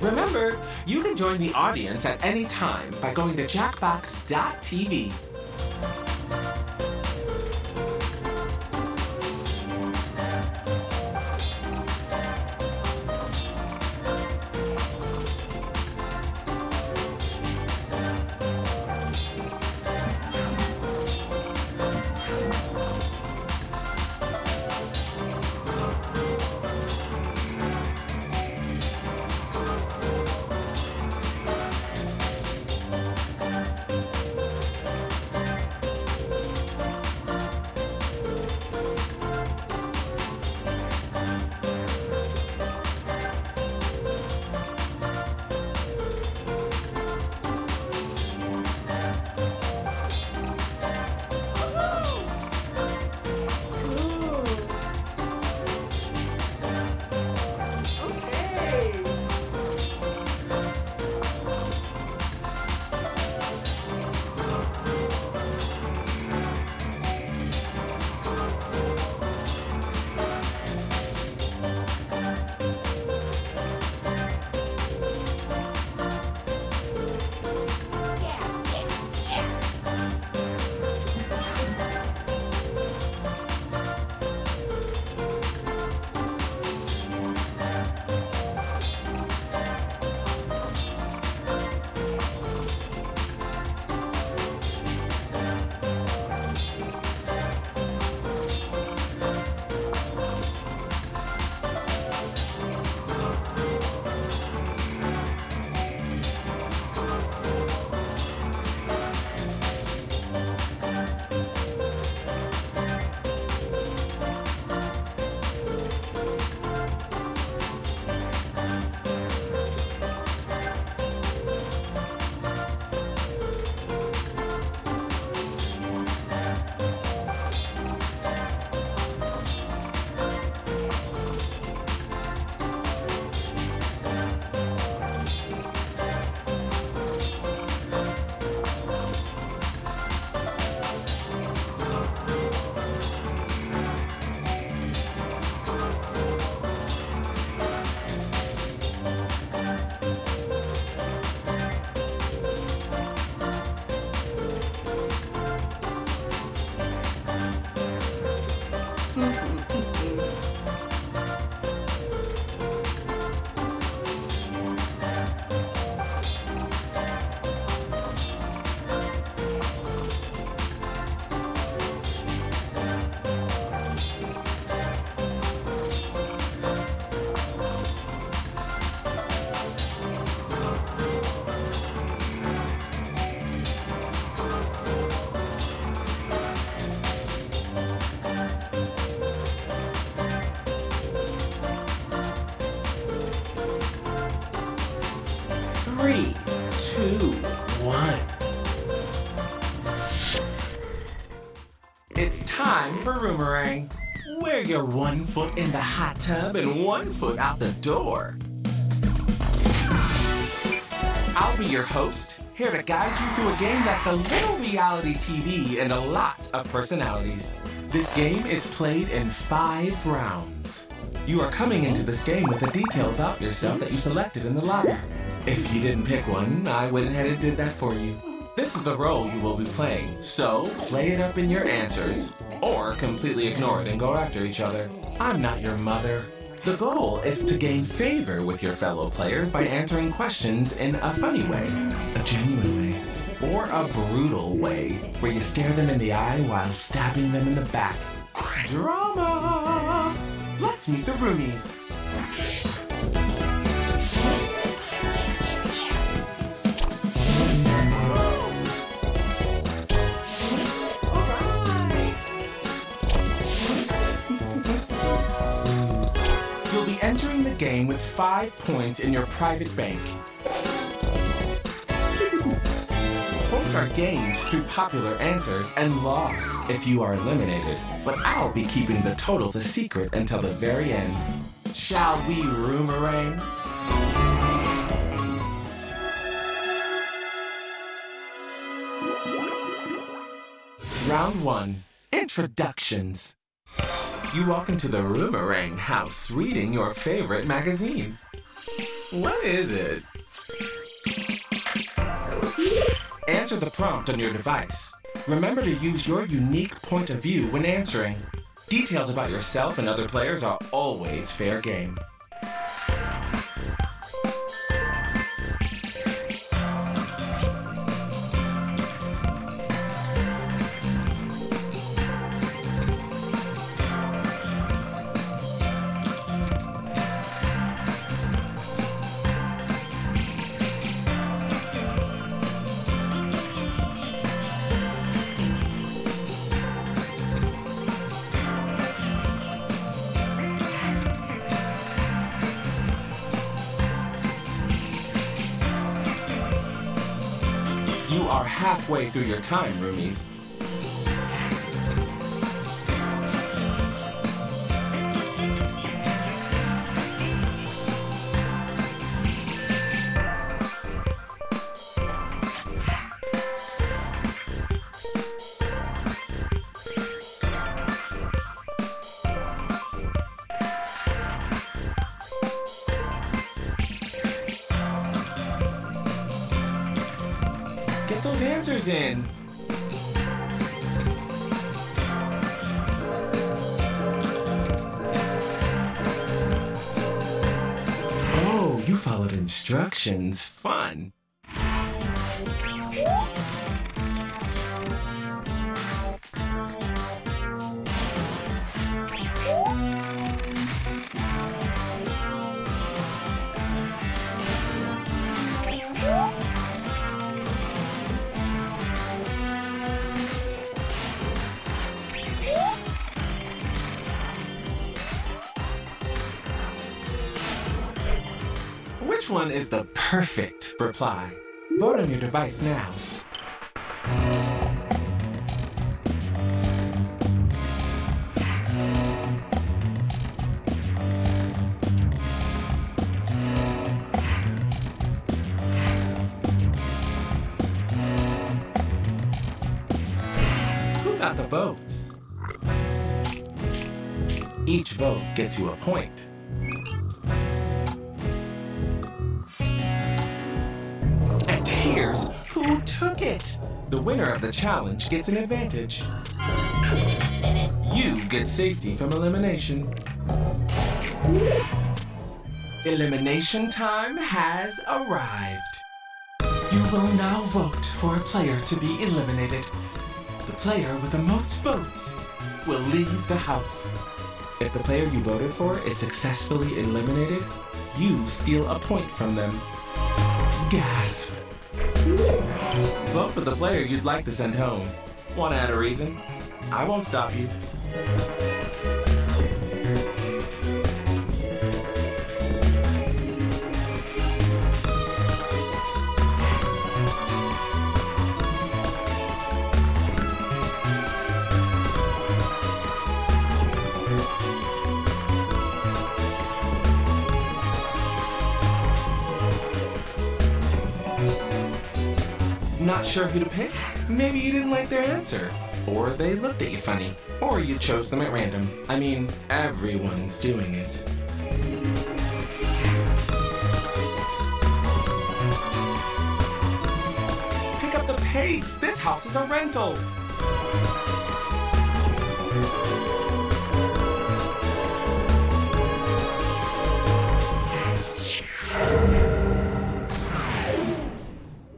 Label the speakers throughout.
Speaker 1: Remember, you can join the audience at any time by going to Jackbox.tv. Three, two, one. It's time for Roomerang, where you're 1 foot in the hot tub and 1 foot out the door. I'll be your host, here to guide you through a game that's a little reality TV and a lot of personalities. This game is played in 5 rounds. You are coming into this game with a detail about yourself that you selected in the lobby. If you didn't pick one, I went ahead and did that for you. This is the role you will be playing, so play it up in your answers, or completely ignore it and go after each other. I'm not your mother. The goal is to gain favor with your fellow players by answering questions in a funny way, a genuine way, or a brutal way, where you stare them in the eye while stabbing them in the back. Drama! Let's meet the roomies. You'll be entering the game with 5 points in your private bank. Points are gained through popular answers and lost if you are eliminated, but I'll be keeping the totals a secret until the very end. Shall we Roomerang? Round 1. Introductions. You walk into the Roomerang house reading your favorite magazine. What is it? Answer the prompt on your device. Remember to use your unique point of view when answering. Details about yourself and other players are always fair game. You are halfway through your time, roomies. Get those answers in. Oh, you followed instructions. Fun. Which one is the perfect reply? Vote on your device now. Who got the votes? Each vote gets you a point. Here's who took it. The winner of the challenge gets an advantage. You get safety from elimination. Elimination time has arrived. You will now vote for a player to be eliminated. The player with the most votes will leave the house. If the player you voted for is successfully eliminated, you steal a point from them. Gasp. Vote for the player you'd like to send home. Want to add a reason? I won't stop you. Not sure who to pick? Maybe you didn't like their answer. Or they looked at you funny. Or you chose them at random. I mean, everyone's doing it. Pick up the pace! This house is a rental!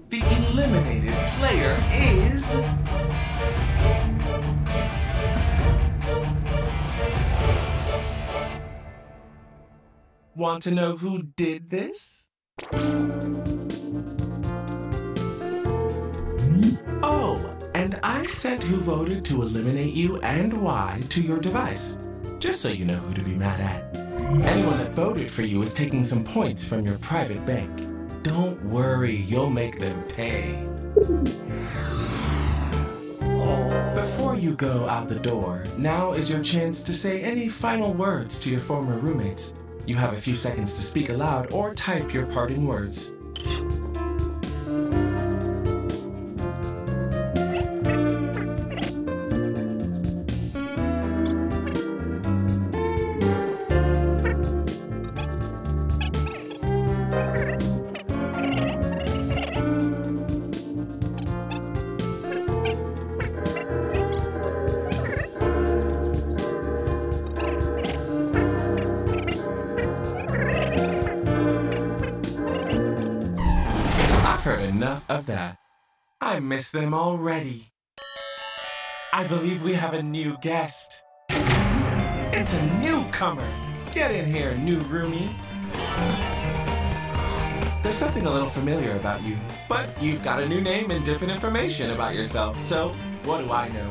Speaker 1: The eliminated player is... Want to know who did this? Oh, and I sent who voted to eliminate you and why to your device, just so you know who to be mad at. Anyone that voted for you is taking some points from your private bank. Don't worry, you'll make them pay. Before you go out the door, now is your chance to say any final words to your former roommates. You have a few seconds to speak aloud or type your parting words. enough of that. I miss them already. I believe we have a new guest. It's a newcomer. Get in here, new roomie. There's something a little familiar about you, but you've got a new name and different information about yourself, so what do I know?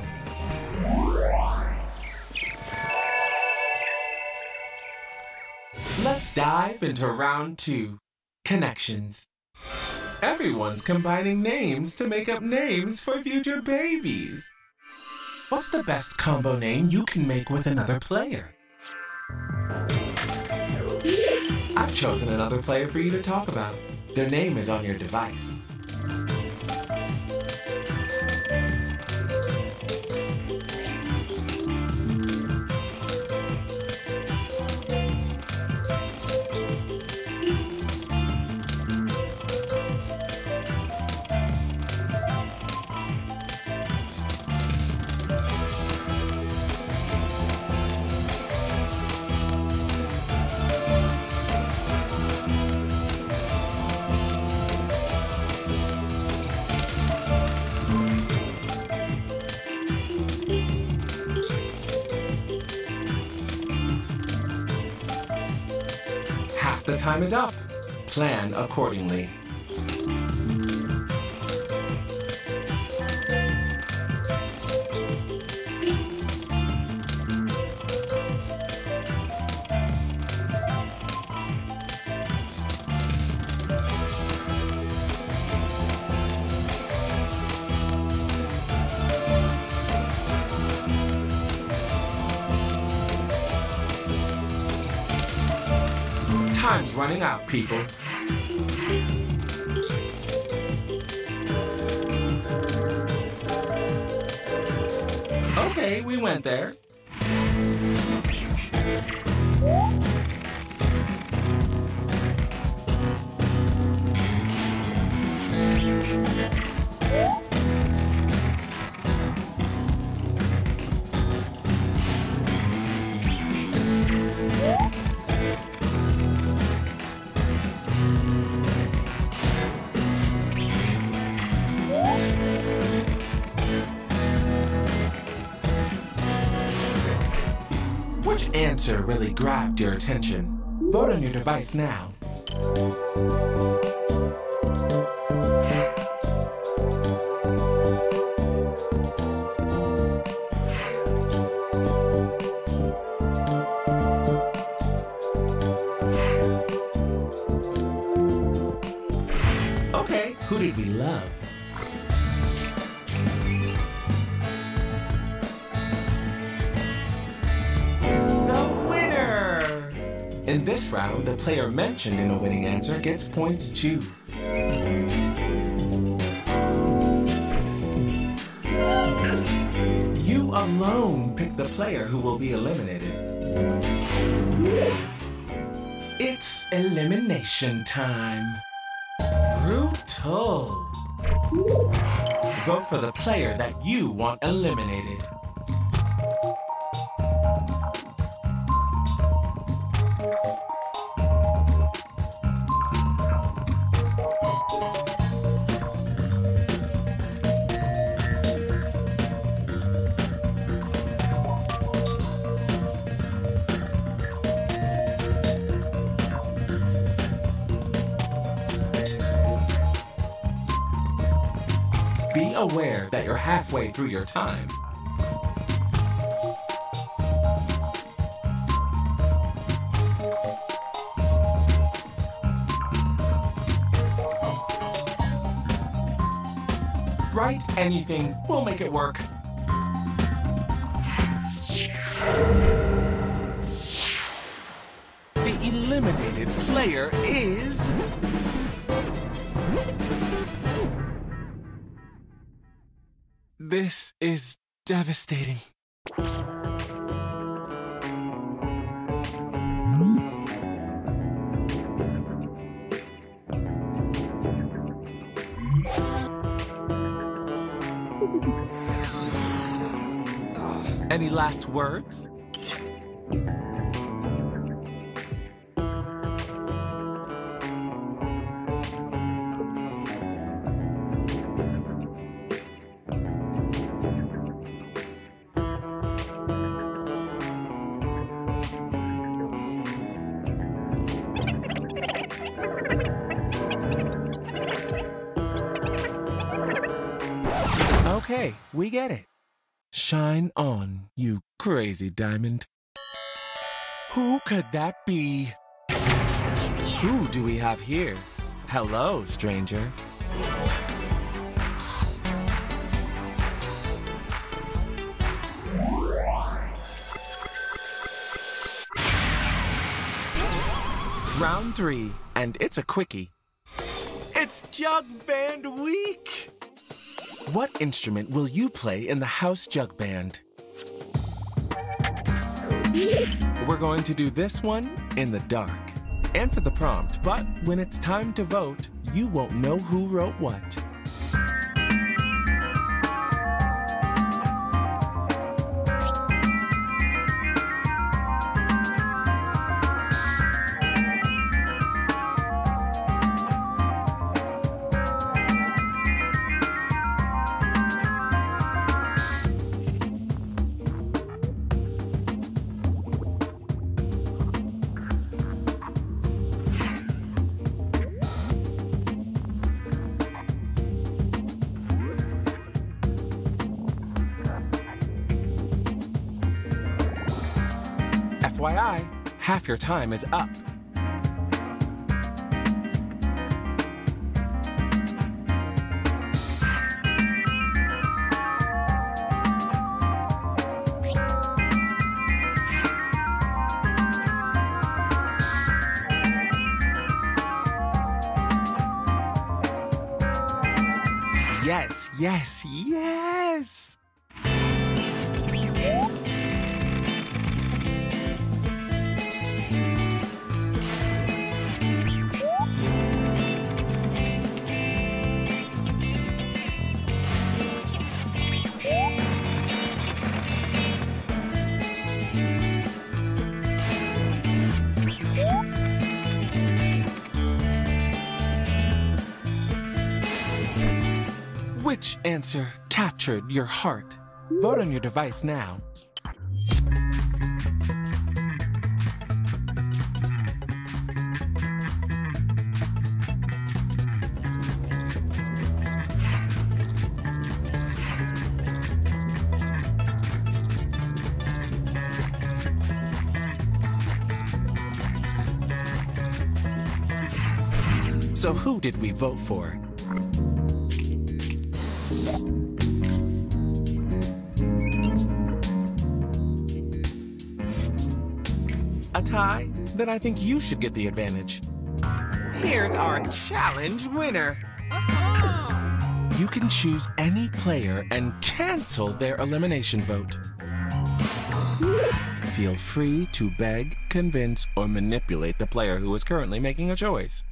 Speaker 1: Let's dive into round 2, connections. Everyone's combining names to make up names for future babies. What's the best combo name you can make with another player? I've chosen another player for you to talk about. Their name is on your device. The time is up. Plan accordingly. Time's running out, people. Okay, we went there. Which answer really grabbed your attention? Vote on your device now. Okay, who did we love? In this round, the player mentioned in a winning answer gets points too. You alone pick the player who will be eliminated. It's elimination time. Brutal. Vote for the player that you want eliminated. Be aware that you're halfway through your time. Write anything, we'll make it work. The eliminated player is... This is devastating. Any last words? Okay, we get it. Shine on, you crazy diamond. Who could that be? Who do we have here? Hello, stranger. Round 3, and it's a quickie. It's Jug Band Week! What instrument will you play in the house jug band? We're going to do this one in the dark. Answer the prompt, but when it's time to vote, you won't know who wrote what. FYI, half your time is up. Yes, yes, yes! Which answer captured your heart? Vote on your device now. So who did we vote for? A tie? Then I think you should get the advantage. Here's our challenge winner. You can choose any player and cancel their elimination vote. Feel free to beg, convince, or manipulate the player who is currently making a choice.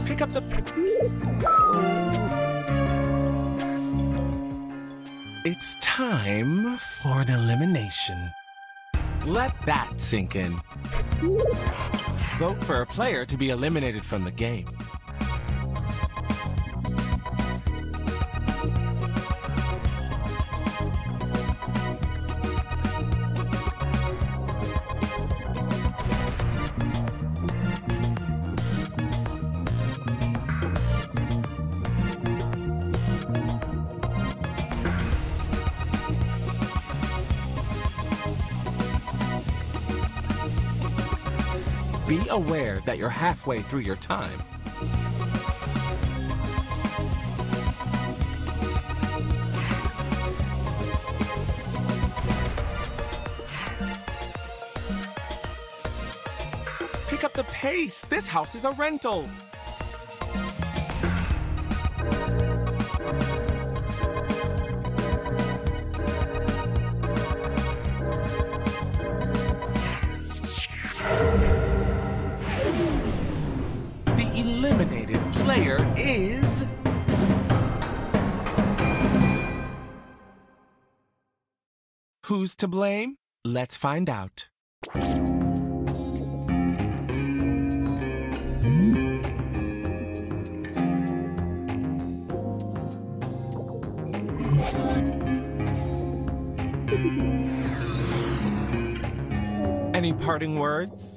Speaker 1: Pick up the... It's time for an elimination. Let that sink in. Vote for a player to be eliminated from the game. Be aware that you're halfway through your time. Pick up the pace. This house is a rental. Eliminated player is... Who's to blame? Let's find out. Any parting words?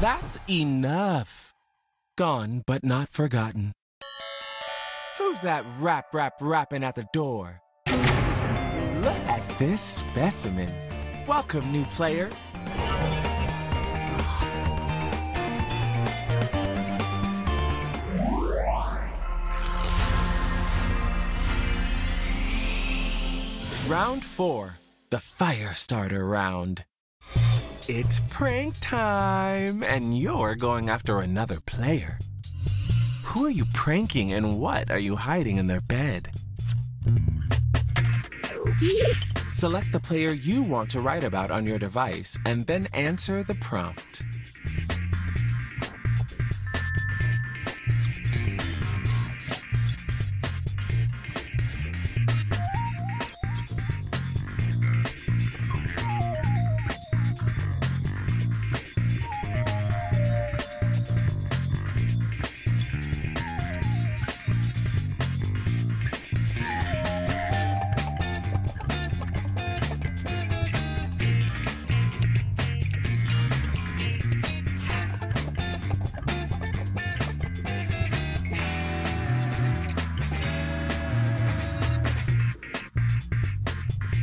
Speaker 1: That's enough. Gone but not forgotten. Who's that rapping at the door? Look at this specimen. Welcome, new player. Round 4, the fire starter round. It's prank time, and you're going after another player. Who are you pranking, and what are you hiding in their bed? Select the player you want to write about on your device, and then answer the prompt.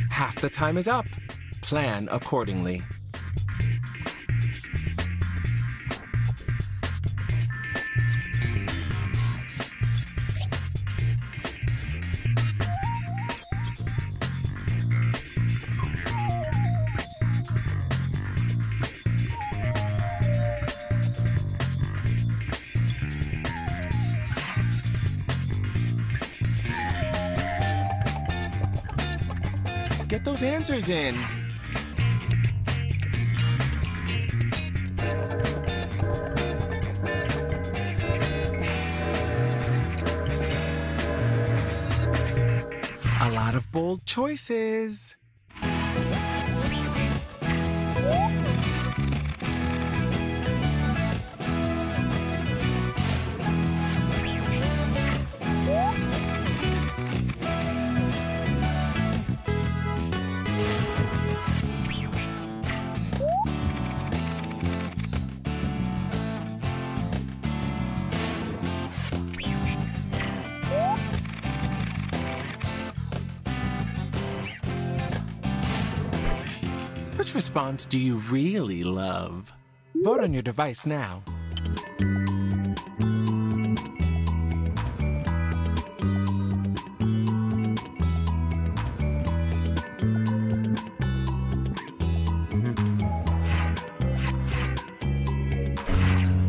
Speaker 1: Half the time is up. Plan accordingly. Get those answers in. A lot of bold choices. Which response do you really love? Vote on your device now.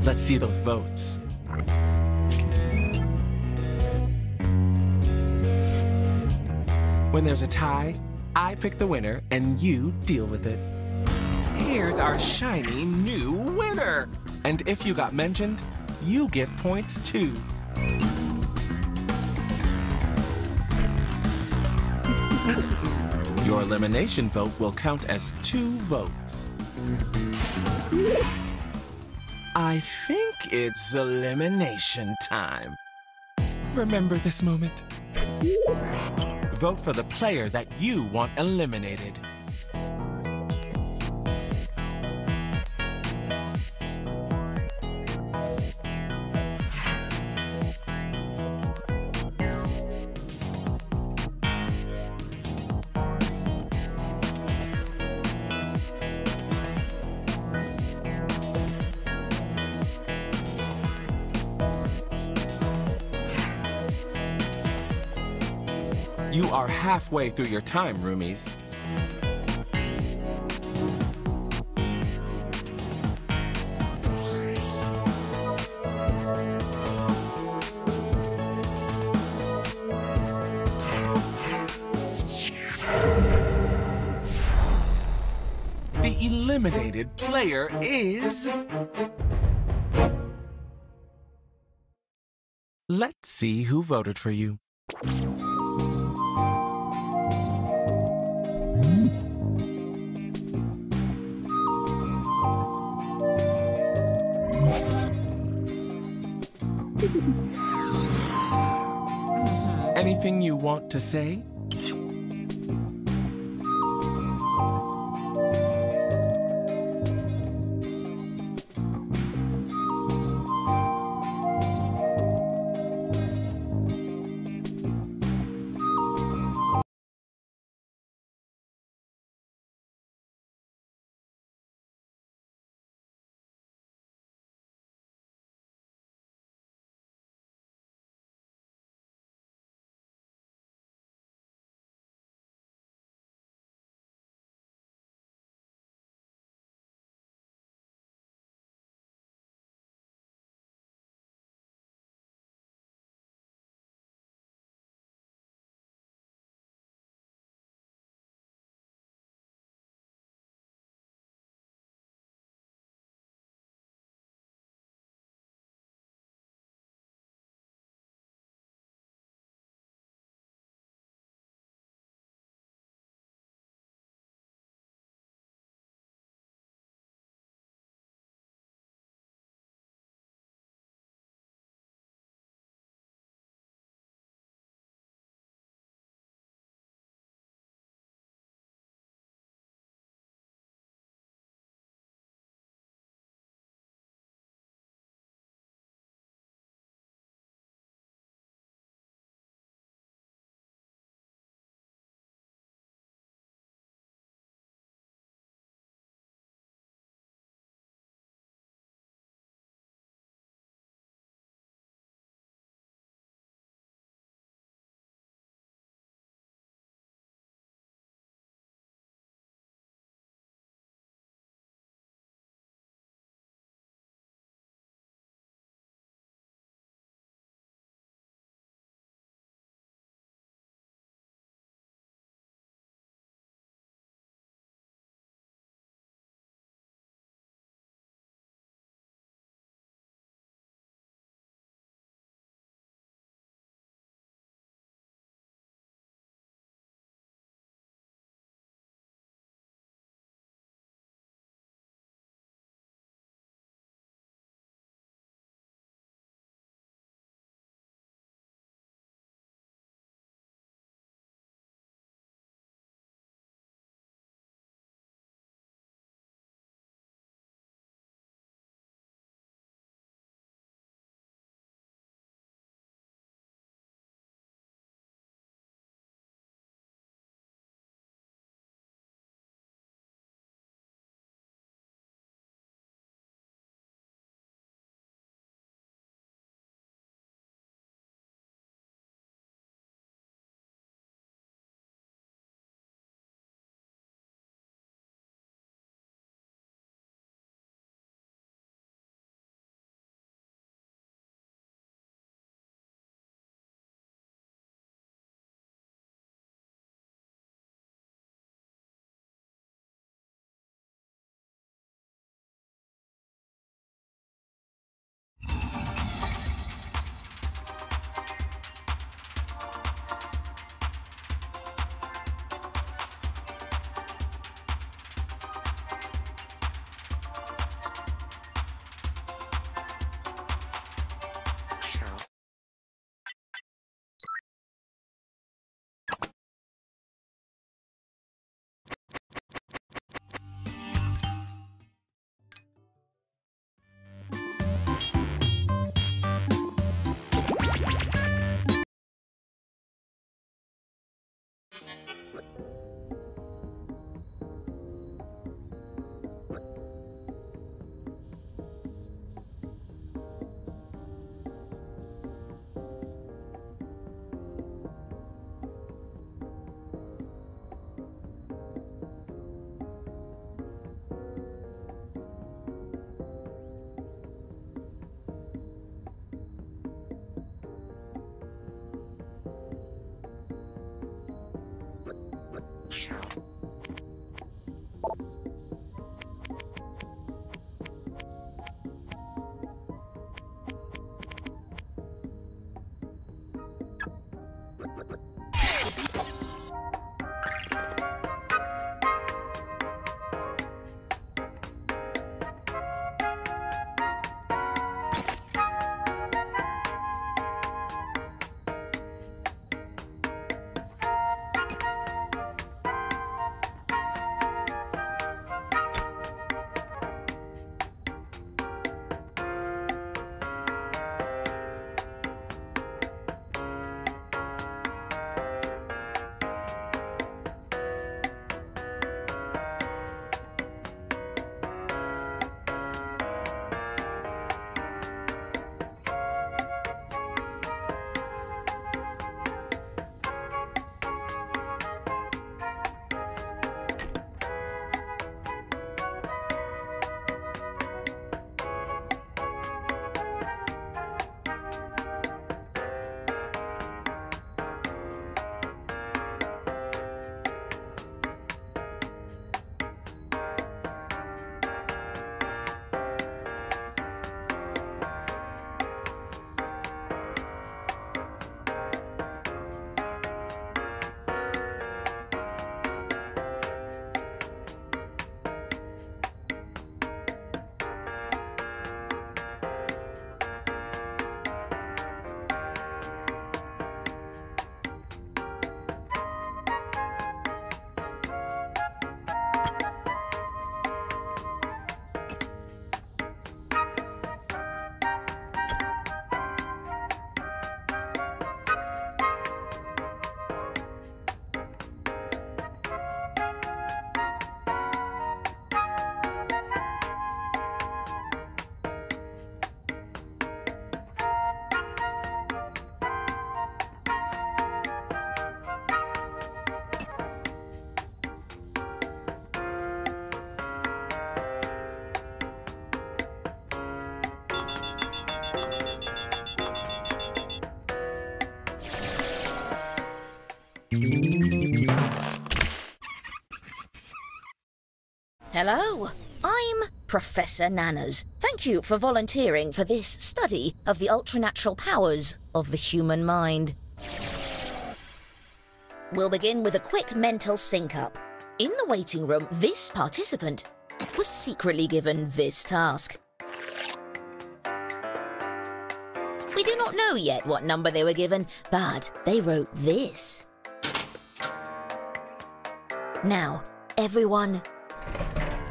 Speaker 1: Let's see those votes. When there's a tie, I pick the winner and you deal with it. Here's our shiny new winner! And if you got mentioned, you get points too. Your elimination vote will count as 2 votes. I think it's elimination time. Remember this moment? Vote for the player that you want eliminated. You are halfway through your time, roomies. The the eliminated player is... Let's see who voted for you. Anything you want to say?
Speaker 2: Hello, I'm Professor Nanners. Thank you for volunteering for this study of the ultranatural powers of the human mind. We'll begin with a quick mental sync-up. In the waiting room, this participant was secretly given this task. We do not know yet what number they were given, but they wrote this. Now, everyone,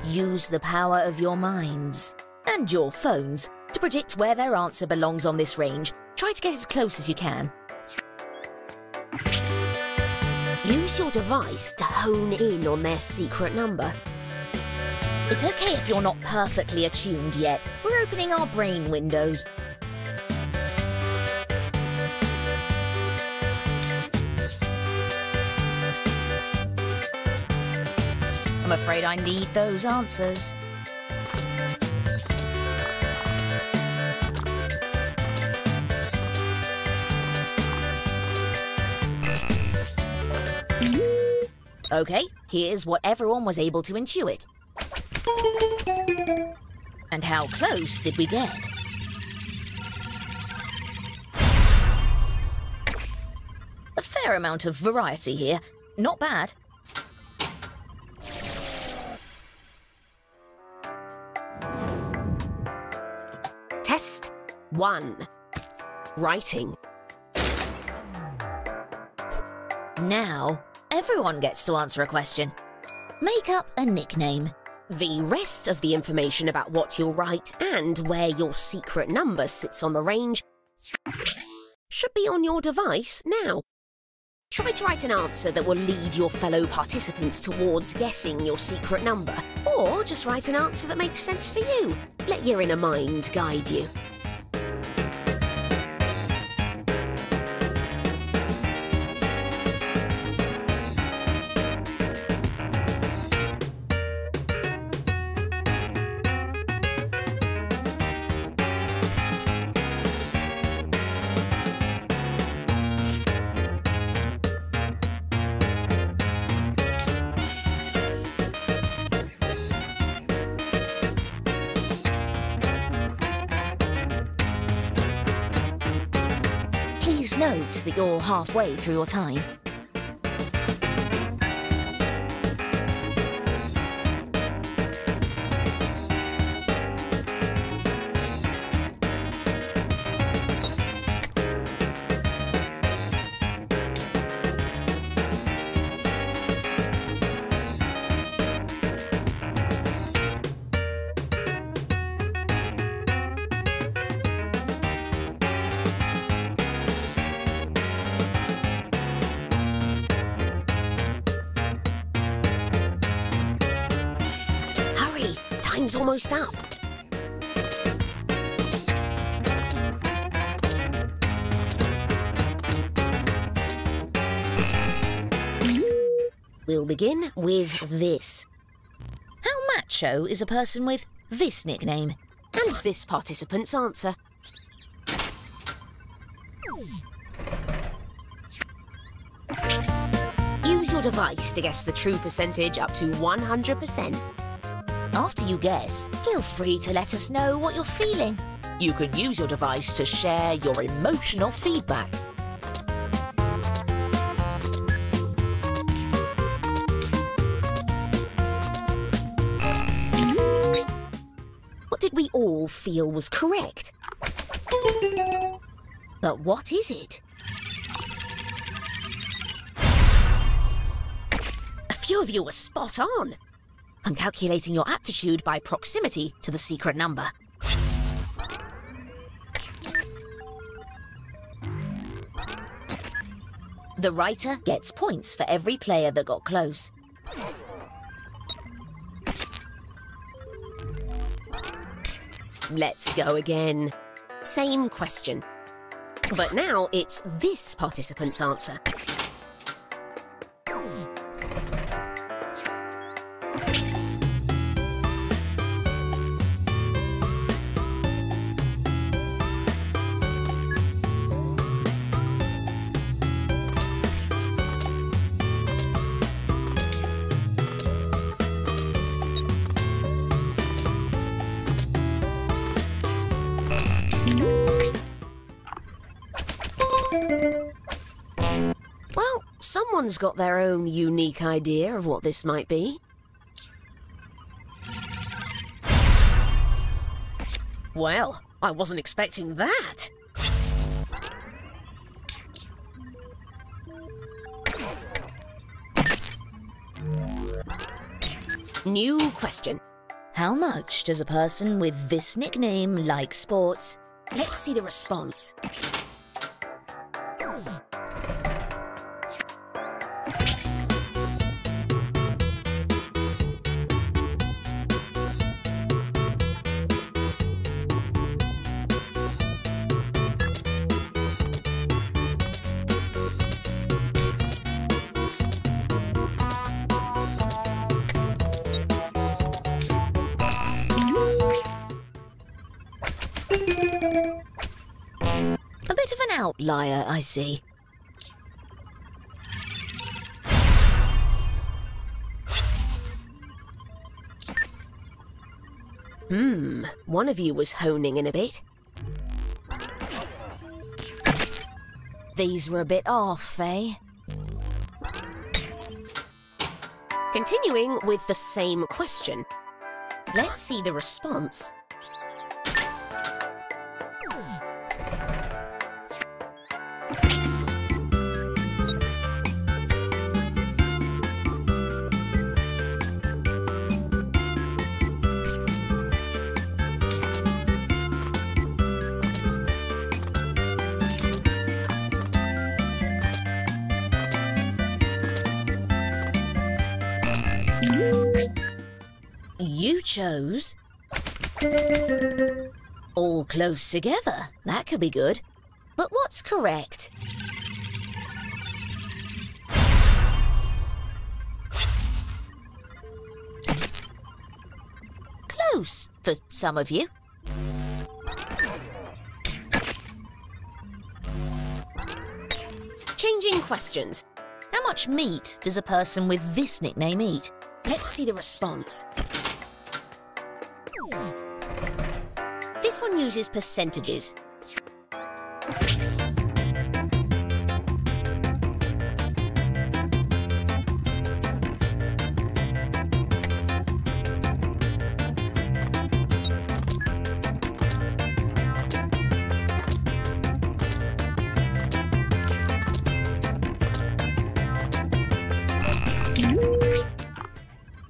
Speaker 2: use the power of your minds and your phones to predict where their answer belongs on this range. Try to get as close as you can.
Speaker 3: Use your device to hone in on their secret number.
Speaker 2: It's okay if you're not perfectly attuned yet. We're opening our brain windows. I'm afraid I need those answers. Okay, here's what everyone was able to intuit. And how close did we get? A fair amount of variety here. Not bad.
Speaker 3: Test 1. Writing.
Speaker 2: Now, everyone gets to answer a question. Make up a nickname.
Speaker 3: The rest of the information about what you'll write and where your secret number sits on the range should be on your device now. Try to write an answer that will lead your fellow participants towards guessing your secret number, or just write an answer that makes sense for you. Let your inner mind guide you.
Speaker 2: Please note that you're halfway through your time.
Speaker 3: Time's almost up.
Speaker 2: We'll begin with this. How macho is a person with this nickname?
Speaker 3: And this participant's answer. Use your device to guess the true percentage up to 100%.
Speaker 2: After you guess, feel free to let us know what you're feeling. You could use your device to share your emotional feedback. What did we all feel was correct? But what is it? A few of you were spot on. I'm calculating your aptitude by proximity to the secret number. The writer gets points for every player that got close.
Speaker 3: Let's go again. Same question. But now it's this participant's answer. Someone's got their own unique idea of what this might be. Well, I wasn't expecting that. New question.
Speaker 2: How much does a person with this nickname like sports?
Speaker 3: Let's see the response.
Speaker 2: A bit of an outlier, I see.
Speaker 3: One of you was honing in a bit.
Speaker 2: These were a bit off, eh?
Speaker 3: Continuing with the same question. Let's see the response.
Speaker 2: You chose... all close together. That could be good. But what's correct? Close, for some of you.
Speaker 3: Changing questions.
Speaker 2: How much meat does a person with this nickname eat?
Speaker 3: Let's see the response. This one uses percentages.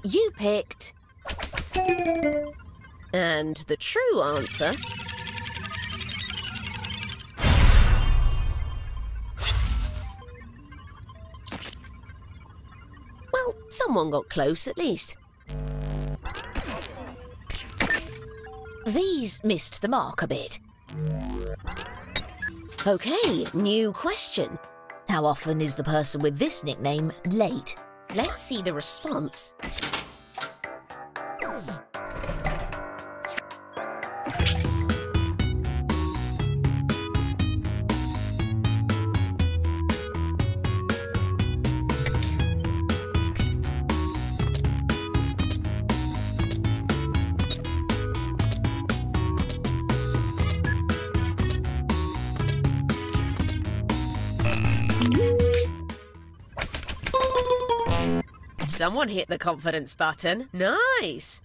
Speaker 2: You picked...
Speaker 3: And the true answer... Well, someone got close at least.
Speaker 2: These missed the mark a bit.
Speaker 3: Okay, new question.
Speaker 2: How often is the person with this nickname late?
Speaker 3: Let's see the response. Someone hit the confidence button. Nice!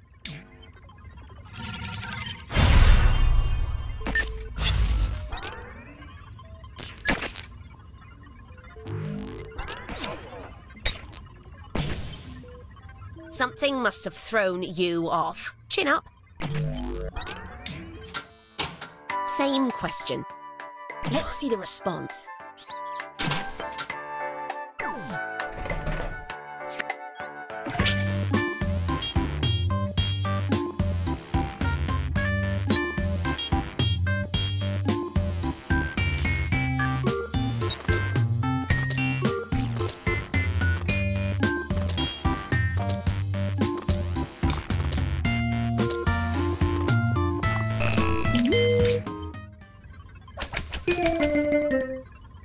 Speaker 3: Something must have thrown you off. Chin up. Same question. Let's see the response.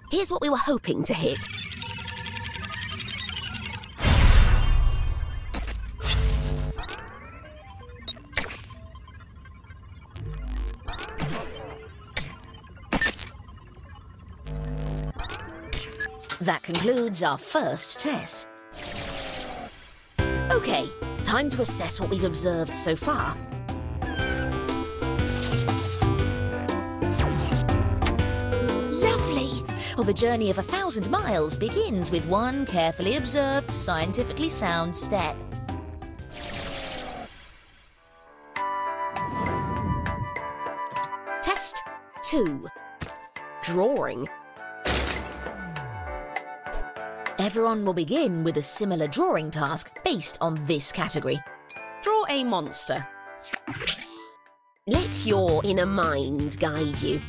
Speaker 3: Here's what we were hoping to hit.
Speaker 2: That concludes our first test. OK, time to assess what we've observed so far. Lovely! Well, the journey of 1,000 miles begins with one carefully observed, scientifically sound step. Test 2. Drawing. Everyone will begin with a similar drawing task based on this category. Draw a monster.
Speaker 3: Let your inner mind guide you.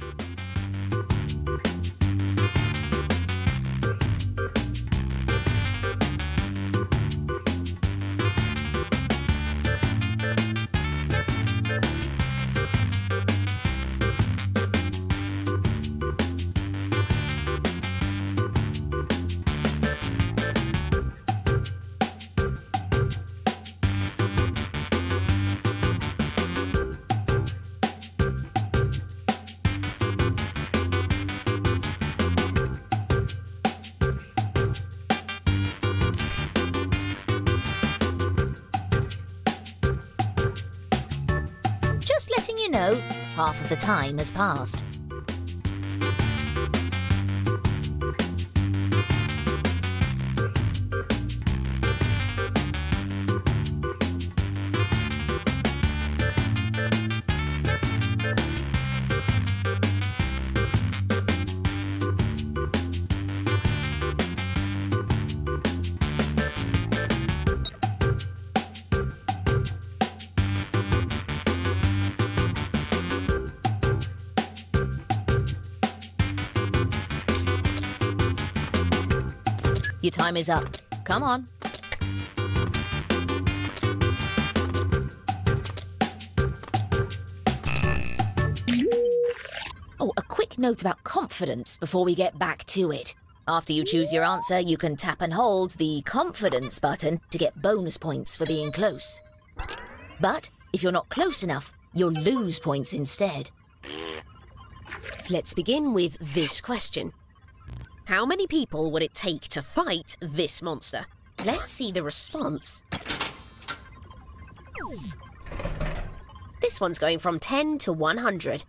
Speaker 2: Just letting you know, half of the time has passed. Your time is up. Come on. Oh, a quick note about confidence before we get back to it. After you choose your answer, you can tap and hold the confidence button to get bonus points for being close. But if you're not close enough, you'll lose points instead.
Speaker 3: Let's begin with this question. How many people would it take to fight this monster? Let's see the response. This one's going from 10 to 100.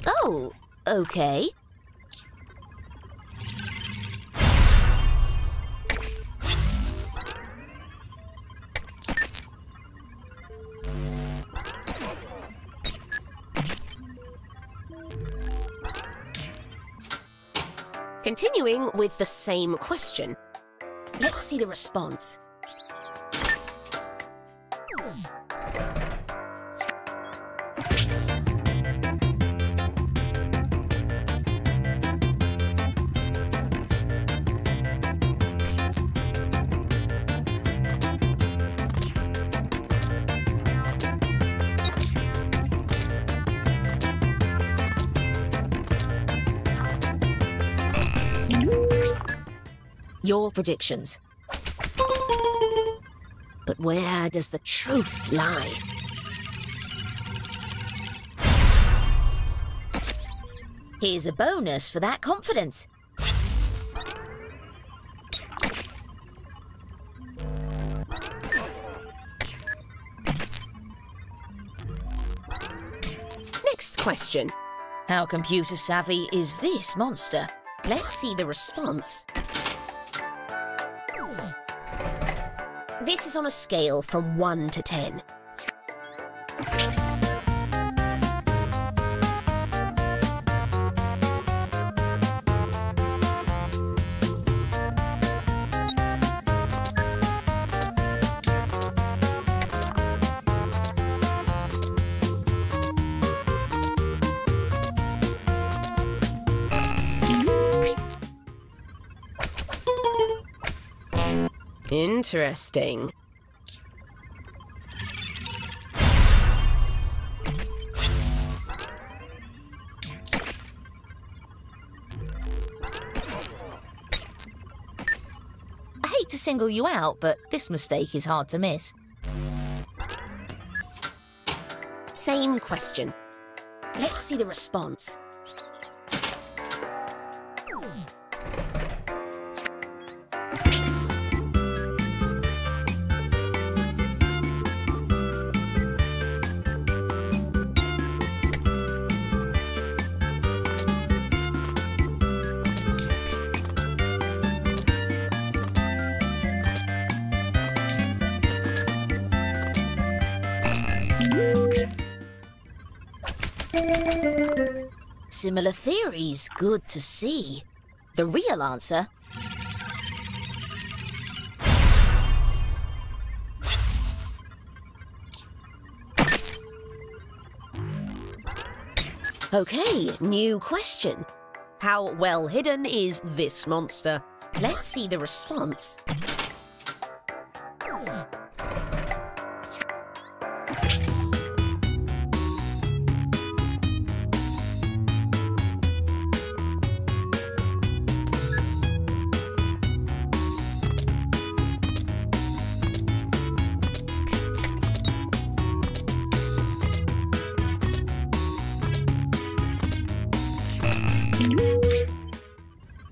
Speaker 2: Oh, okay.
Speaker 3: Continuing with the same question. Let's see the response.
Speaker 2: Your predictions. But where does the truth lie? Here's a bonus for that confidence.
Speaker 3: Next question.
Speaker 2: How computer savvy is this monster?
Speaker 3: Let's see the response. This is on a scale from 1 to 10. Interesting.
Speaker 2: hate to single you out, but this mistake is hard to miss.
Speaker 3: Same question. Let's see the response.
Speaker 2: Similar theories, good to see. The real answer...
Speaker 3: Okay, new question. How well hidden is this monster? Let's see the response.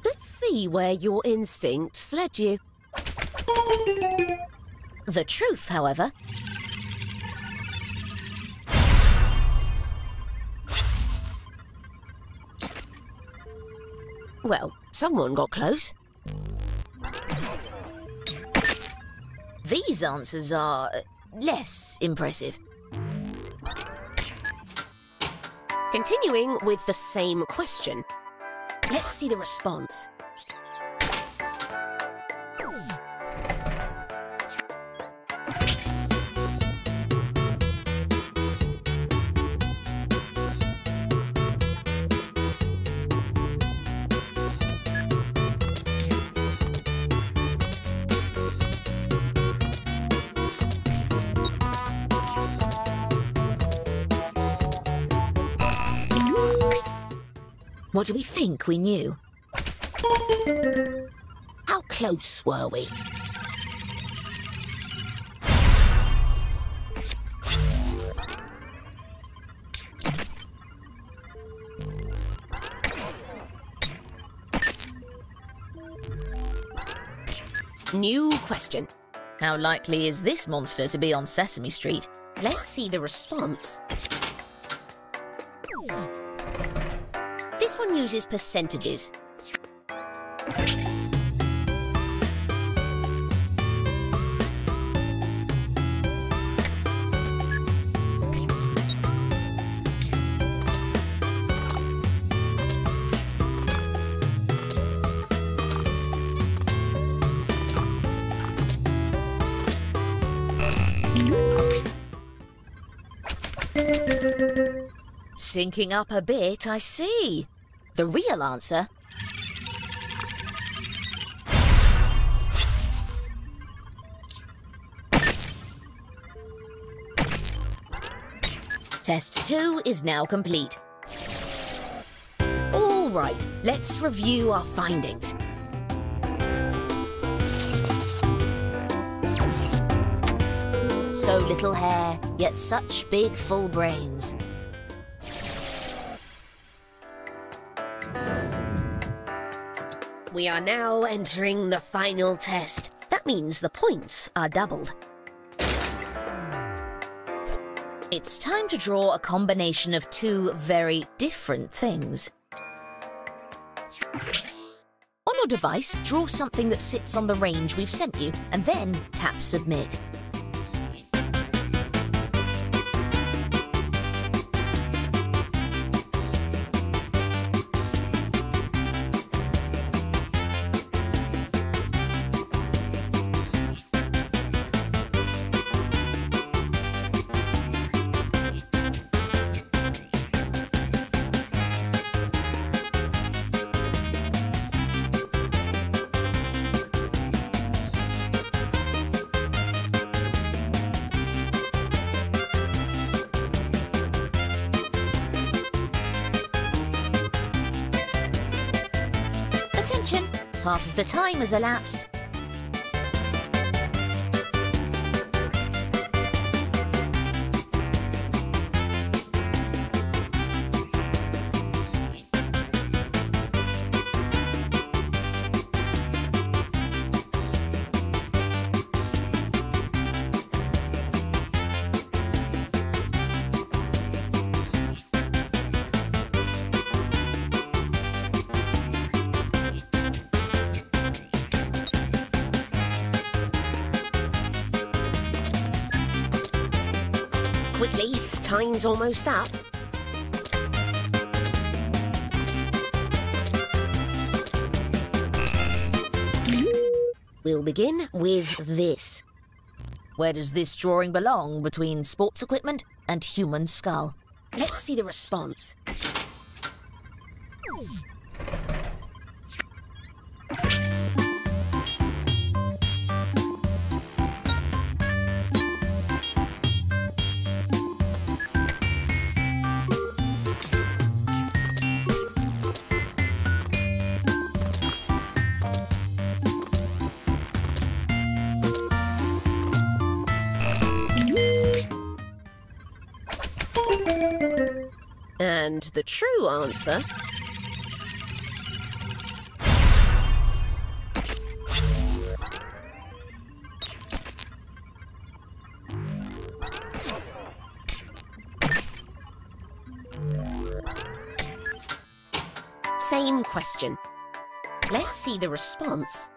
Speaker 3: Let's see where your instincts led you.
Speaker 2: The truth, however...
Speaker 3: Well, someone got close.
Speaker 2: These answers are less impressive.
Speaker 3: Continuing with the same question. Let's see the response.
Speaker 2: What do we think we knew? How close were we?
Speaker 3: New question.
Speaker 2: How likely is this monster to be on Sesame Street?
Speaker 3: Let's see the response. This one uses percentages.
Speaker 2: Syncing up a bit, I see. The real answer... Test 2 is now complete.
Speaker 3: All right, let's review our findings.
Speaker 2: So little hair, yet such big full brains.
Speaker 3: We are now entering the final test. That means the points are doubled.
Speaker 2: It's time to draw a combination of two very different things. On your device, draw something that sits on the range we've sent you, and then tap Submit. Attention! Half of the time has elapsed.
Speaker 3: quickly, time's almost up. We'll begin with this.
Speaker 2: Where does this drawing belong between sports equipment and human skull?
Speaker 3: Let's see the response. And the true answer same question. Let's see the response.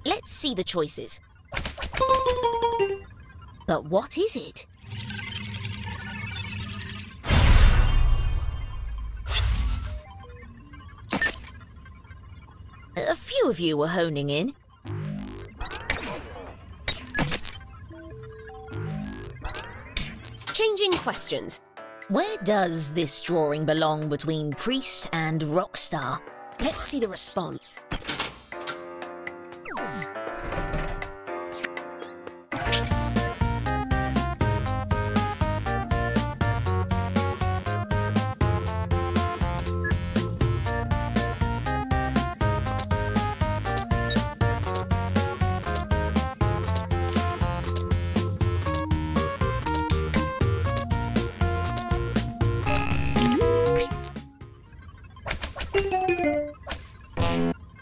Speaker 3: Let's see the choices. But what is it?
Speaker 2: A few of you were honing in.
Speaker 3: Changing questions.
Speaker 2: Where does this drawing belong between priest and rock star?
Speaker 3: Let's see the response.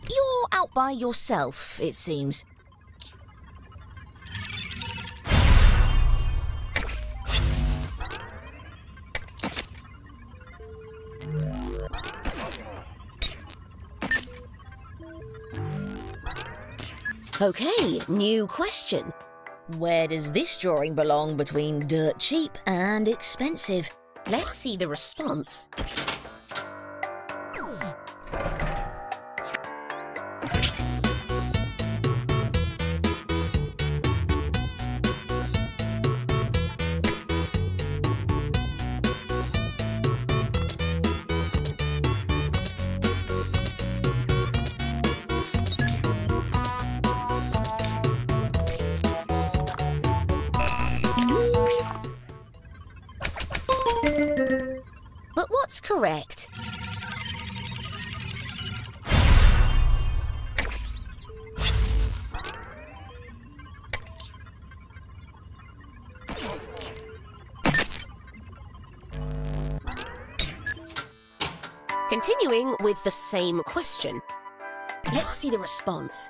Speaker 2: You're out by yourself, it seems.
Speaker 3: Okay, new question.
Speaker 2: Where does this drawing belong between dirt cheap and expensive?
Speaker 3: Let's see the response.
Speaker 2: But what's correct?
Speaker 3: Continuing with the same question. Let's see the response.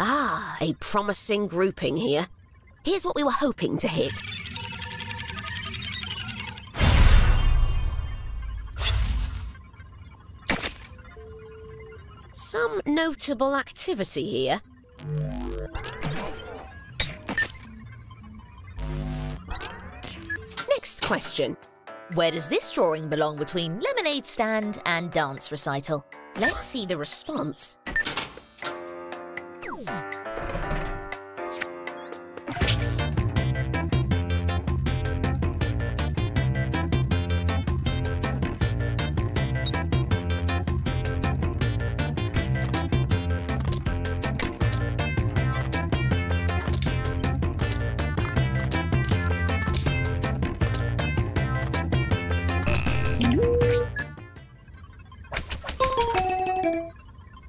Speaker 3: Ah, a promising grouping here. Here's what we were hoping to hit. Some notable activity here. Next question.
Speaker 2: Where does this drawing belong between lemonade stand and dance recital?
Speaker 3: Let's see the response.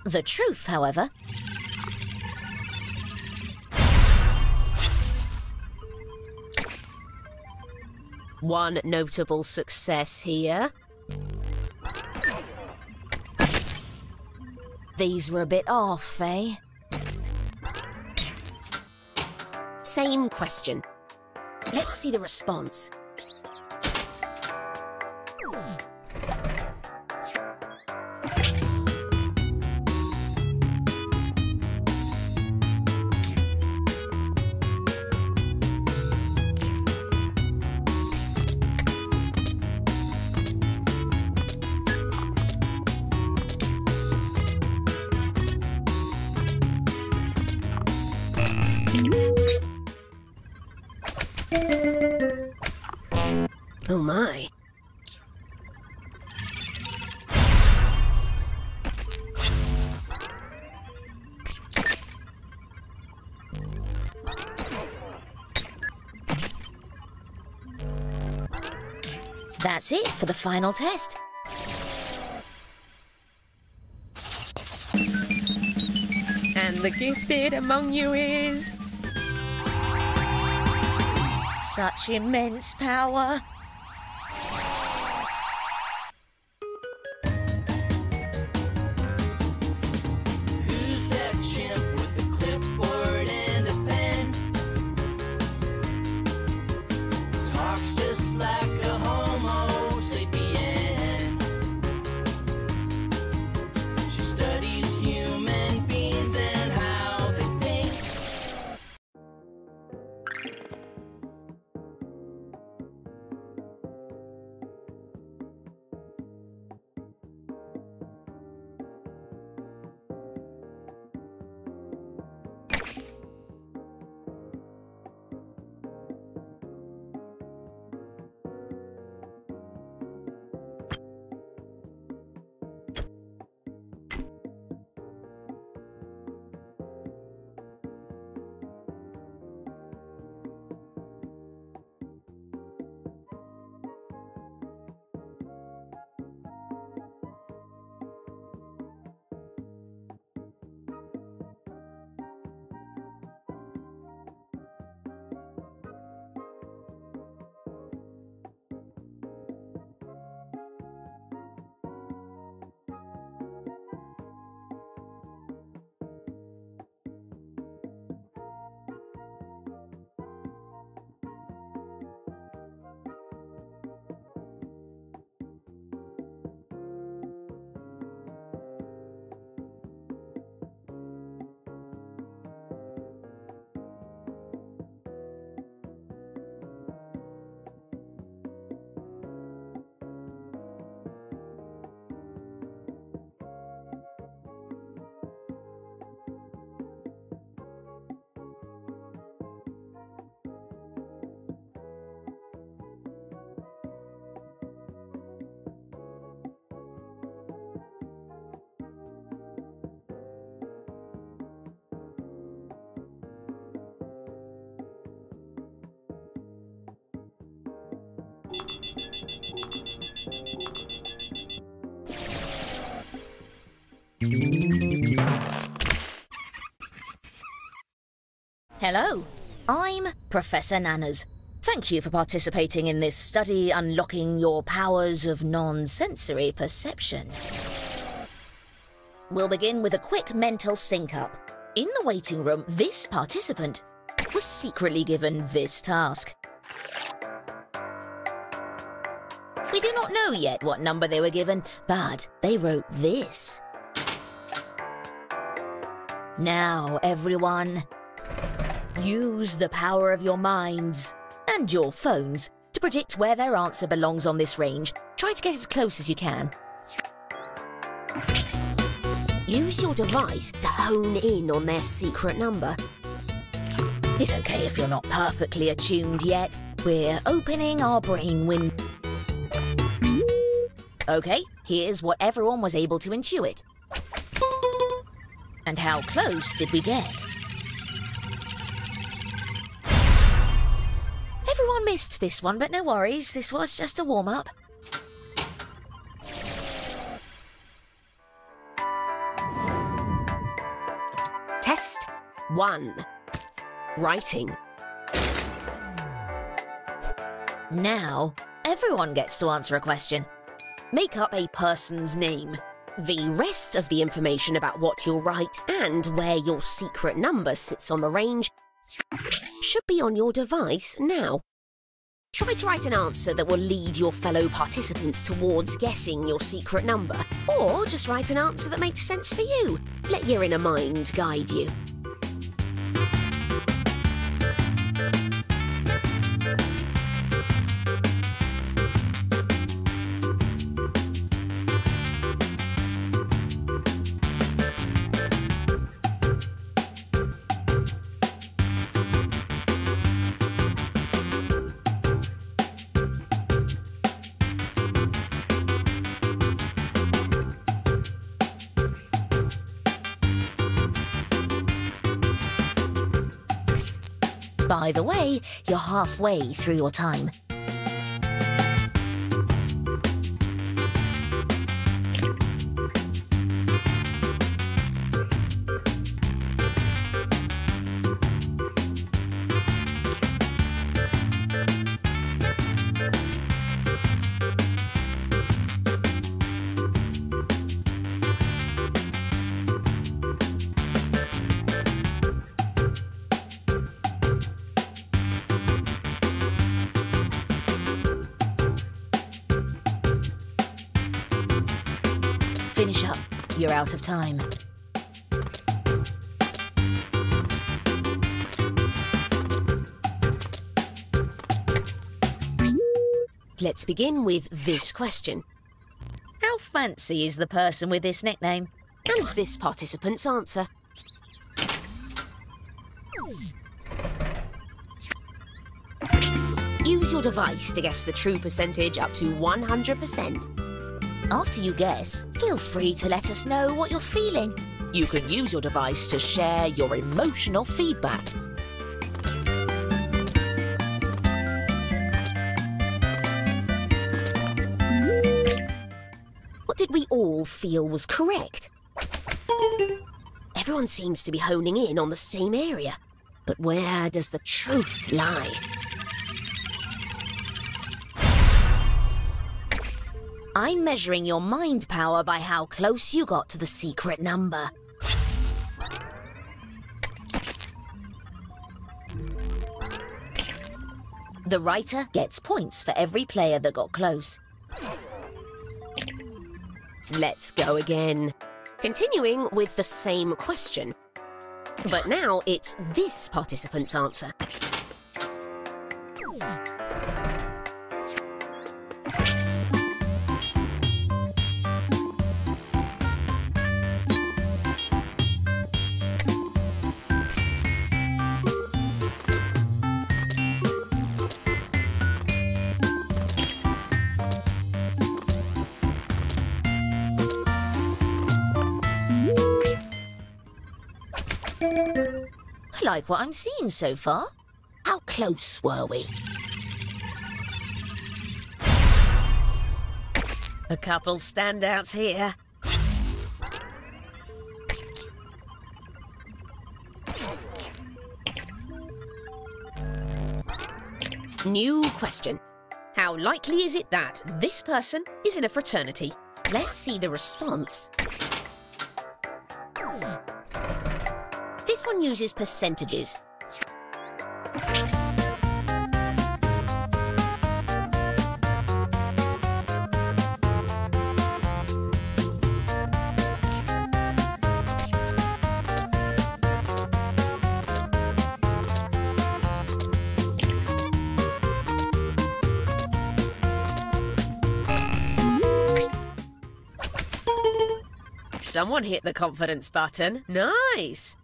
Speaker 2: The truth, however,
Speaker 3: one notable success here.
Speaker 2: these were a bit off, eh?
Speaker 3: Same question. Let's see the response. Oh my.
Speaker 2: That's it for the final test.
Speaker 3: And the gifted among you is...
Speaker 2: Such immense power.
Speaker 4: Who's that chimp with the clipboard and a pen? Talks just like a homo sapien. She studies human beings and how they think.
Speaker 2: Hello, I'm Professor Nanners. Thank you for participating in this study unlocking your powers of non-sensory perception. We'll begin with a quick mental sync-up. In the waiting room, this participant was secretly given this task. We do not know yet what number they were given, but they wrote this. Now, everyone, use the power of your minds and your phones to predict where their answer belongs on this range. Try to get as close as you can.
Speaker 3: Use your device to hone in on their secret number.
Speaker 2: It's okay if you're not perfectly attuned yet. We're opening our brain window. Okay, here's what everyone was able to intuit. And how close did we get? Everyone missed this one, but no worries, this was just a warm-up.
Speaker 3: Test 1. Writing.
Speaker 2: Now, everyone gets to answer a question.
Speaker 3: Make up a person's name. The rest of the information about what you'll write and where your secret number sits on the range should be on your device now. Try to write an answer that will lead your fellow participants towards guessing your secret number, or just write an answer that makes sense for you. Let your inner mind guide you.
Speaker 2: By the way, you're halfway through your time. Finish up. You're out of time.
Speaker 3: Let's begin with this question.
Speaker 2: How fancy is the person with this nickname?
Speaker 3: And this participant's answer. Use your device to guess the true percentage up to 100%.
Speaker 2: After you guess, feel free to let us know what you're feeling.
Speaker 3: You can use your device to share your emotional feedback. What did we all feel was correct? Everyone seems to be honing in on the same area. But where does the truth lie?
Speaker 2: I'm measuring your mind power by how close you got to the secret number. The writer gets points for every player that got close.
Speaker 3: Let's go again. Continuing with the same question. But now it's this participant's answer.
Speaker 2: I like what I'm seeing so far. How close were we?
Speaker 3: A couple standouts here. New question. How likely is it that this person is in a fraternity? Let's see the response. This one uses percentages. Someone hit the confidence button. Nice!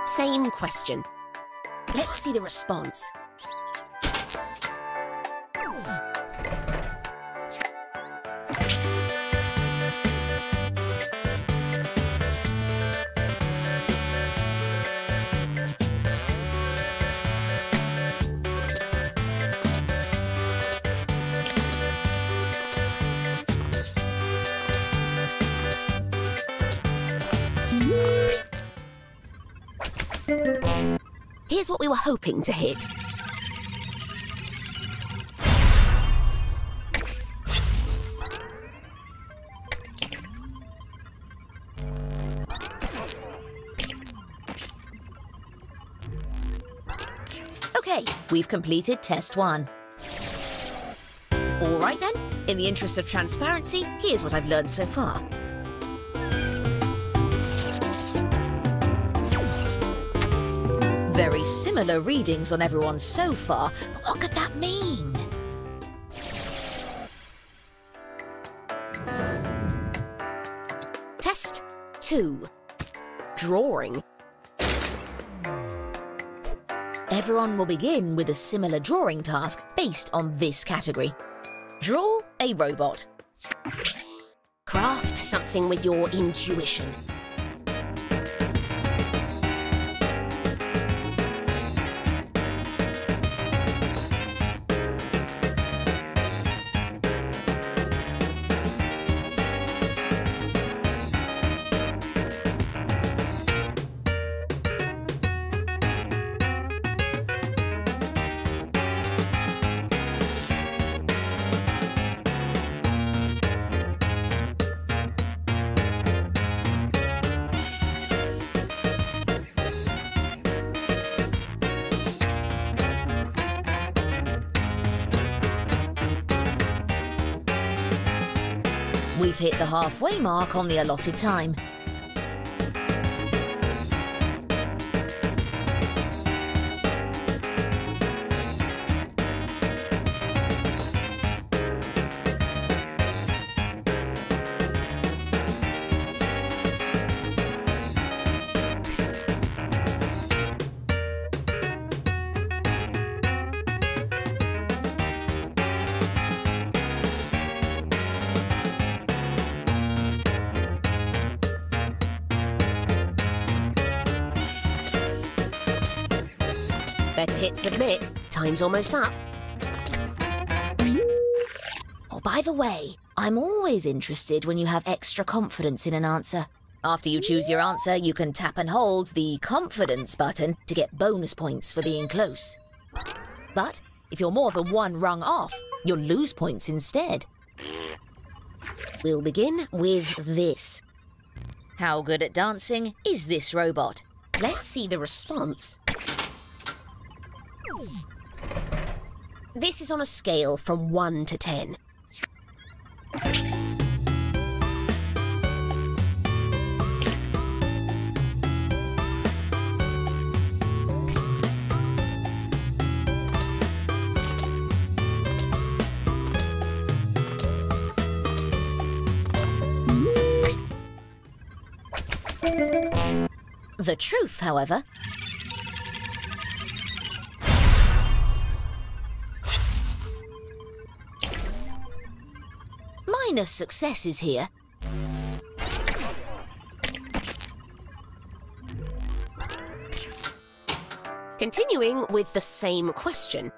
Speaker 3: Same question. Let's see the response. Here's what we were hoping to hit. Okay, we've completed test 1. All right then, in the interest of transparency, here's what I've learned so far. Very similar readings on everyone so far, but what could that mean? Test 2. Drawing. Everyone will begin with a similar drawing task based on this category. Draw a robot. Craft something with your intuition. We've hit the halfway mark on the allotted time. Better hit submit. Time's almost up. Oh, by the way, I'm always interested when you have extra confidence in an answer. After you choose your answer, you can tap and hold the confidence button to get bonus points for being close. But if you're more than one rung off, you'll lose points instead. We'll begin with this. How good at dancing is this robot? Let's see the response. This is on a scale from 1 to 10. The truth, however, minor successes here. Continuing with the same question.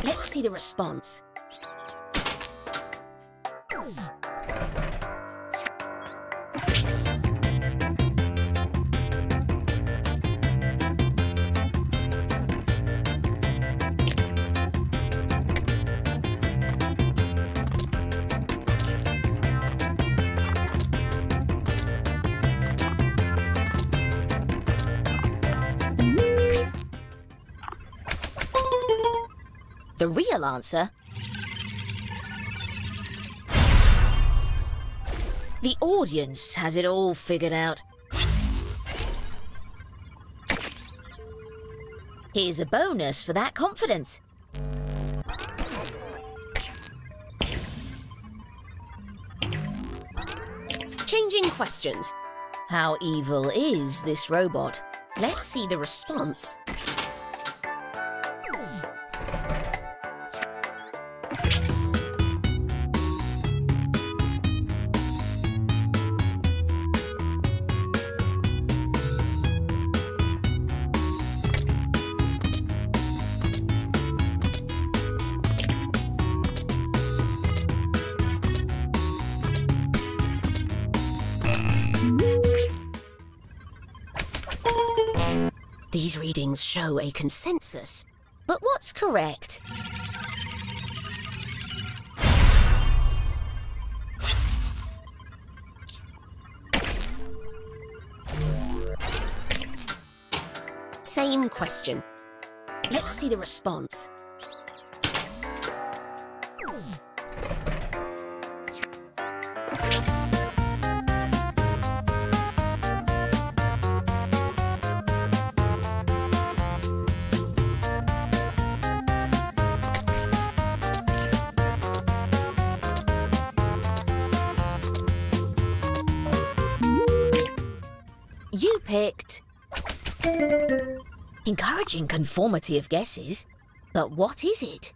Speaker 3: Let's see the response. The real answer? The audience has it all figured out. Here's a bonus for that confidence. Changing questions. How evil is this robot? Let's see the response. The These readings show a consensus.
Speaker 2: But what's correct?
Speaker 3: Same question. Let's see the response.
Speaker 2: You picked... Encouraging conformity of guesses. But what is it?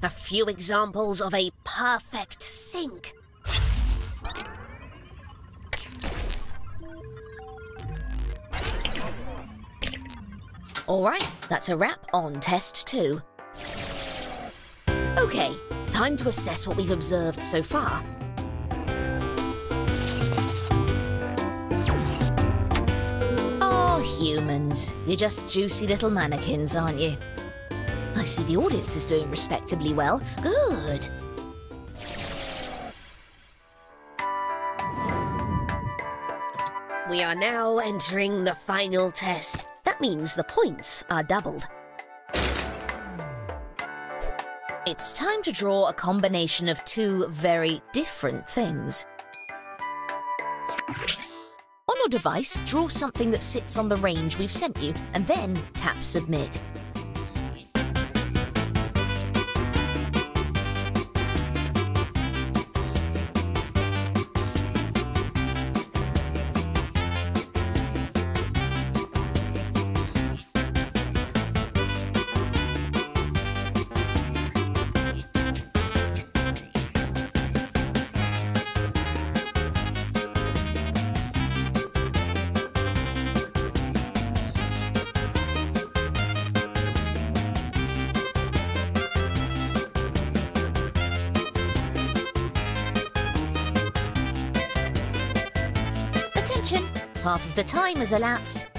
Speaker 3: A few examples of a perfect sync.
Speaker 2: All right, that's a wrap on test 2. Okay, time to assess what we've observed so far. Oh, humans, you're just juicy little mannequins, aren't you? I see the audience is doing respectably well. Good.
Speaker 3: We are now entering the final test. That means the points are doubled.
Speaker 2: It's time to draw a combination of 2 very different things. On your device, draw something that sits on the range we've sent you, and then tap Submit. Attention! Half of the time has elapsed.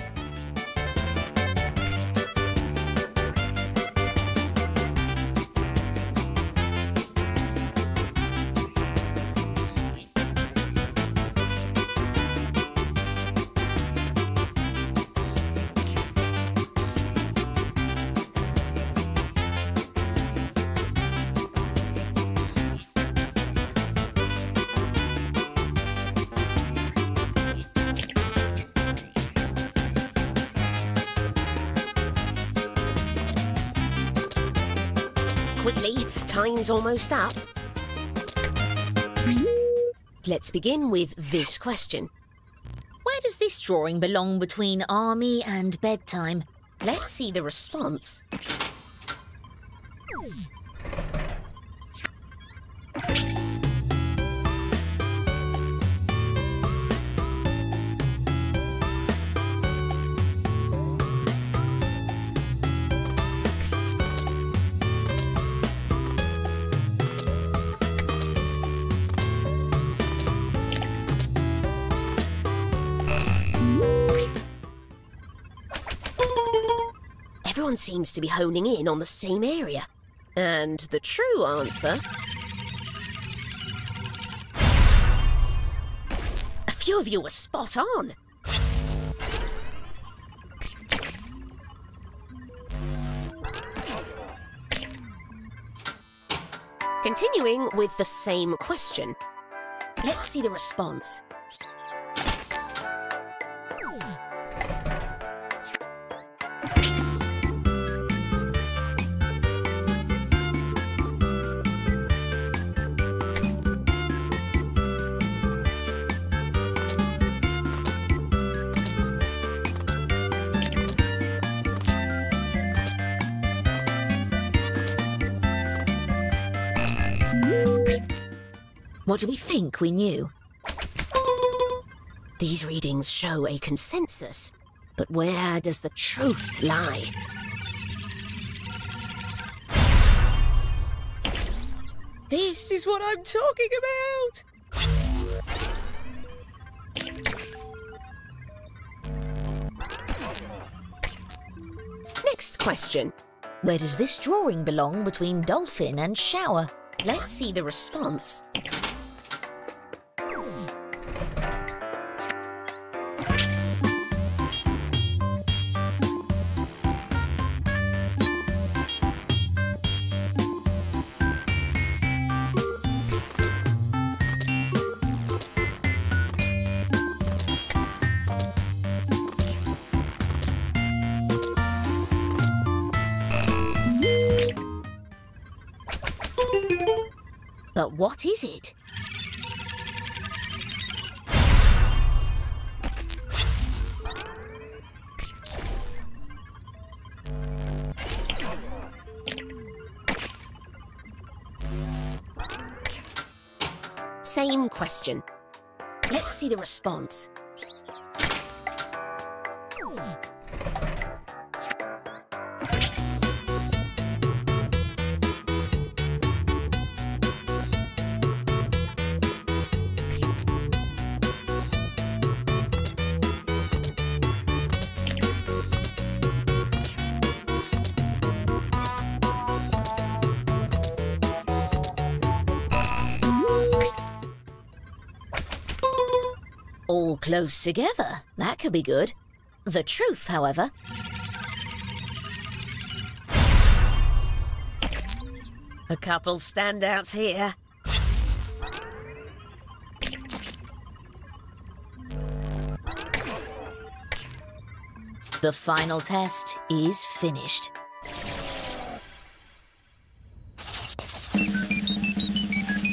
Speaker 3: Quickly, time's almost up. Let's begin with this question.
Speaker 2: Where does this drawing belong between army and bedtime? Let's see the response.
Speaker 3: Everyone seems to be honing in on the same area. And the true answer... A few of you were spot on. Continuing with the same question. Let's see the response.
Speaker 2: What do we think we knew?
Speaker 3: These readings show a consensus, but where does the truth lie? This is what I'm talking about! Next question.
Speaker 2: Where does this drawing belong between dolphin and shower?
Speaker 3: Let's see the response.
Speaker 2: But what is it?
Speaker 3: Same question. Let's see the response.
Speaker 2: All close together. That could be good. The truth, however.
Speaker 3: A couple standouts here.
Speaker 2: The final test is finished.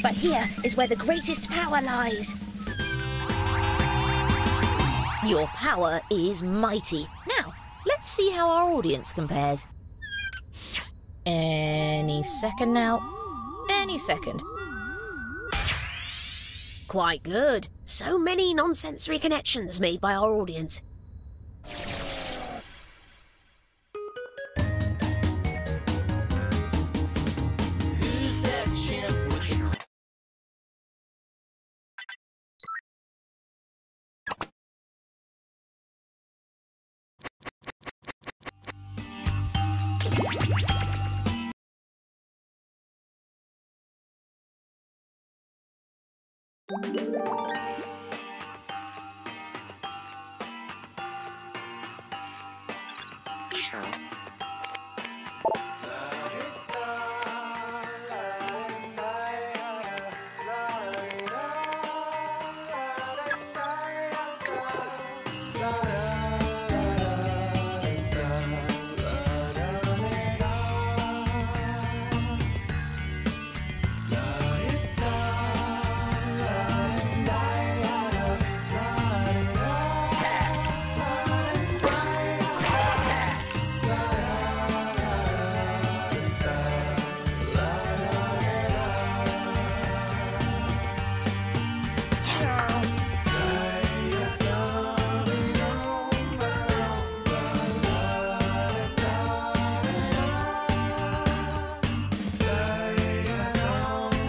Speaker 5: But here is where the greatest power lies.
Speaker 2: Your power is mighty. Now, let's see how our audience compares. Any second now. Any second.
Speaker 3: Quite good. So many non-sensory connections made by our audience.
Speaker 4: Who's that chimp with the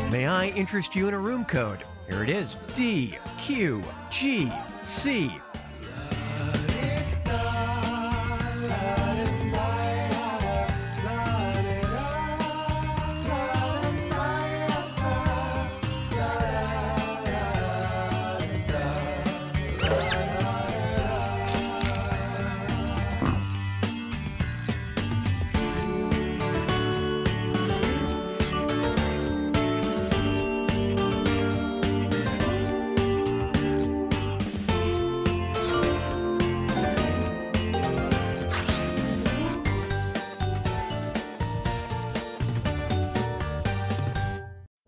Speaker 6: May I interest you in a room code? Here it is. D, Q, G, C.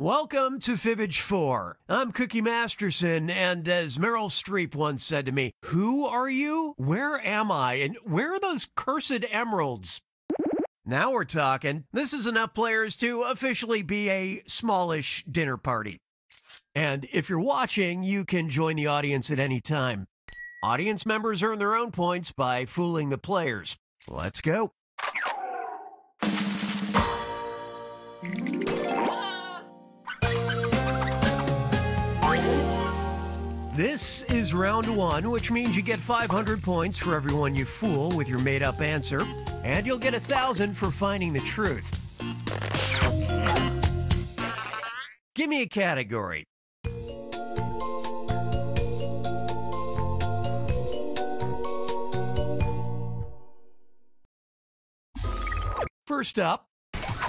Speaker 6: Welcome to Fibbage 4. I'm Cookie Masterson, and as Meryl Streep once said to me, "Who are you? Where am I? And where are those cursed emeralds?" Now we're talking. This is enough players to officially be a smallish dinner party. And if you're watching, you can join the audience at any time. Audience members earn their own points by fooling the players. Let's go. This is round 1, which means you get 500 points for everyone you fool with your made-up answer, and you'll get 1,000 for finding the truth. Give me a category. First up,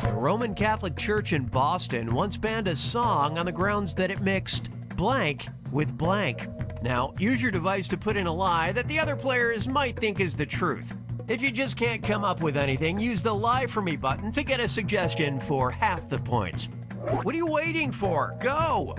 Speaker 6: the Roman Catholic Church in Boston once banned a song on the grounds that it mixed blank with blank. Now, use your device to put in a lie that the other players might think is the truth. If you just can't come up with anything, use the Lie For Me button to get a suggestion for half the points. What are you waiting for? Go!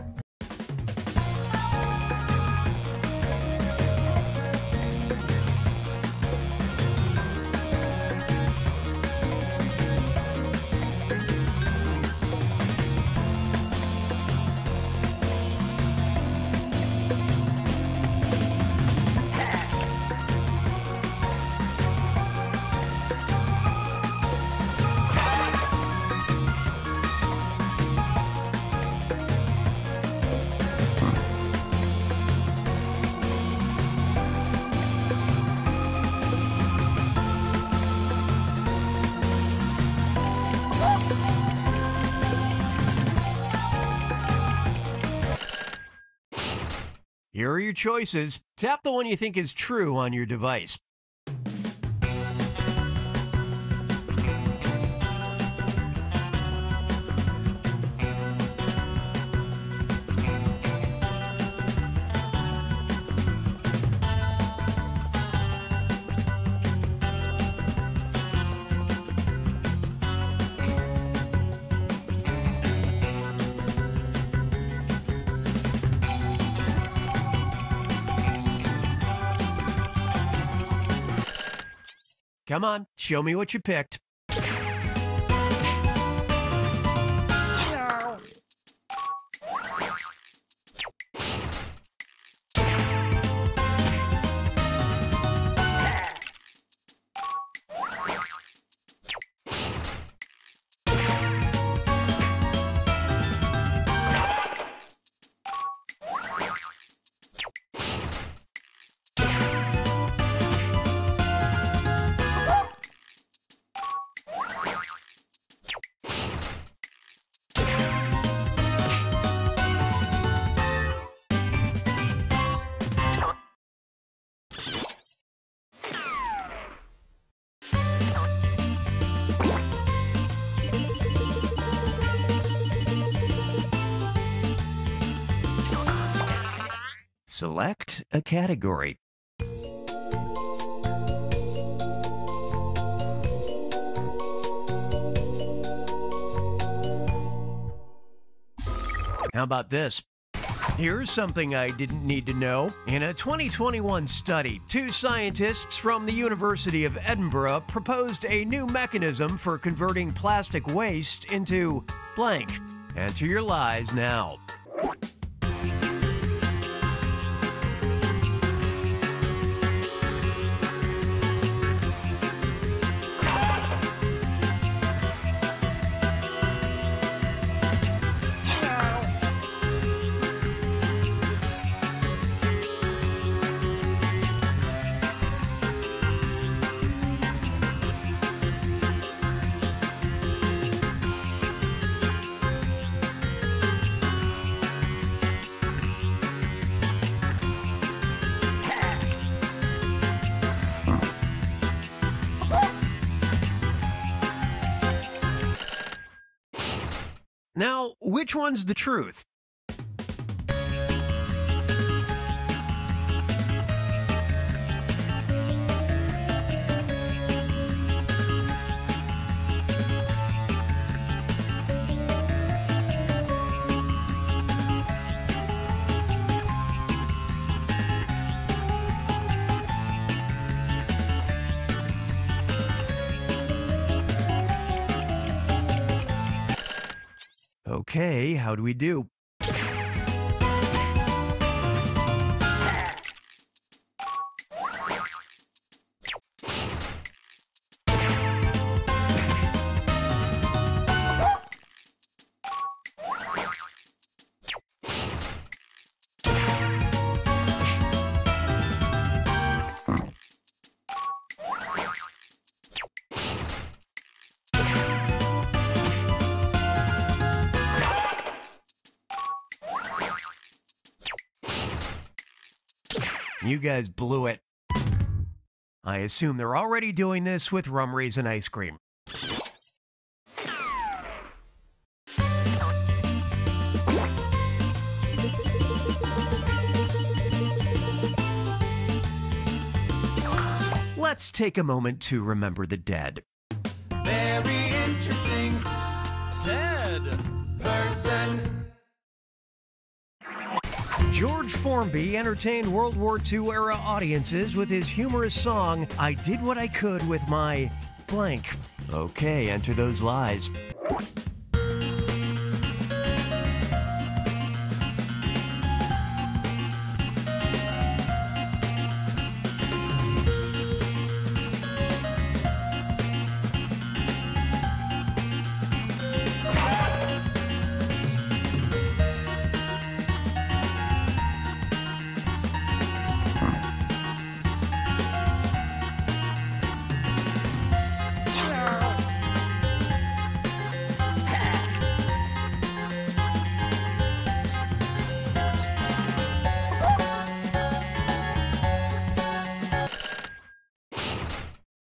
Speaker 6: Here are your choices. Tap the one you think is true on your device. Come on, show me what you picked. Select a category. How about this? Here's something I didn't need to know. In a 2021 study, 2 scientists from the University of Edinburgh proposed a new mechanism for converting plastic waste into blank. Answer your lies now. Now, which one's the truth? Okay, how do we do? You guys blew it. I assume they're already doing this with rum raisin ice cream. Let's take a moment to remember the dead.
Speaker 1: Very interesting
Speaker 6: Dead
Speaker 1: person.
Speaker 6: George Formby entertained World War II-era audiences with his humorous song, I Did What I Could With My Blank. Okay, enter those lies.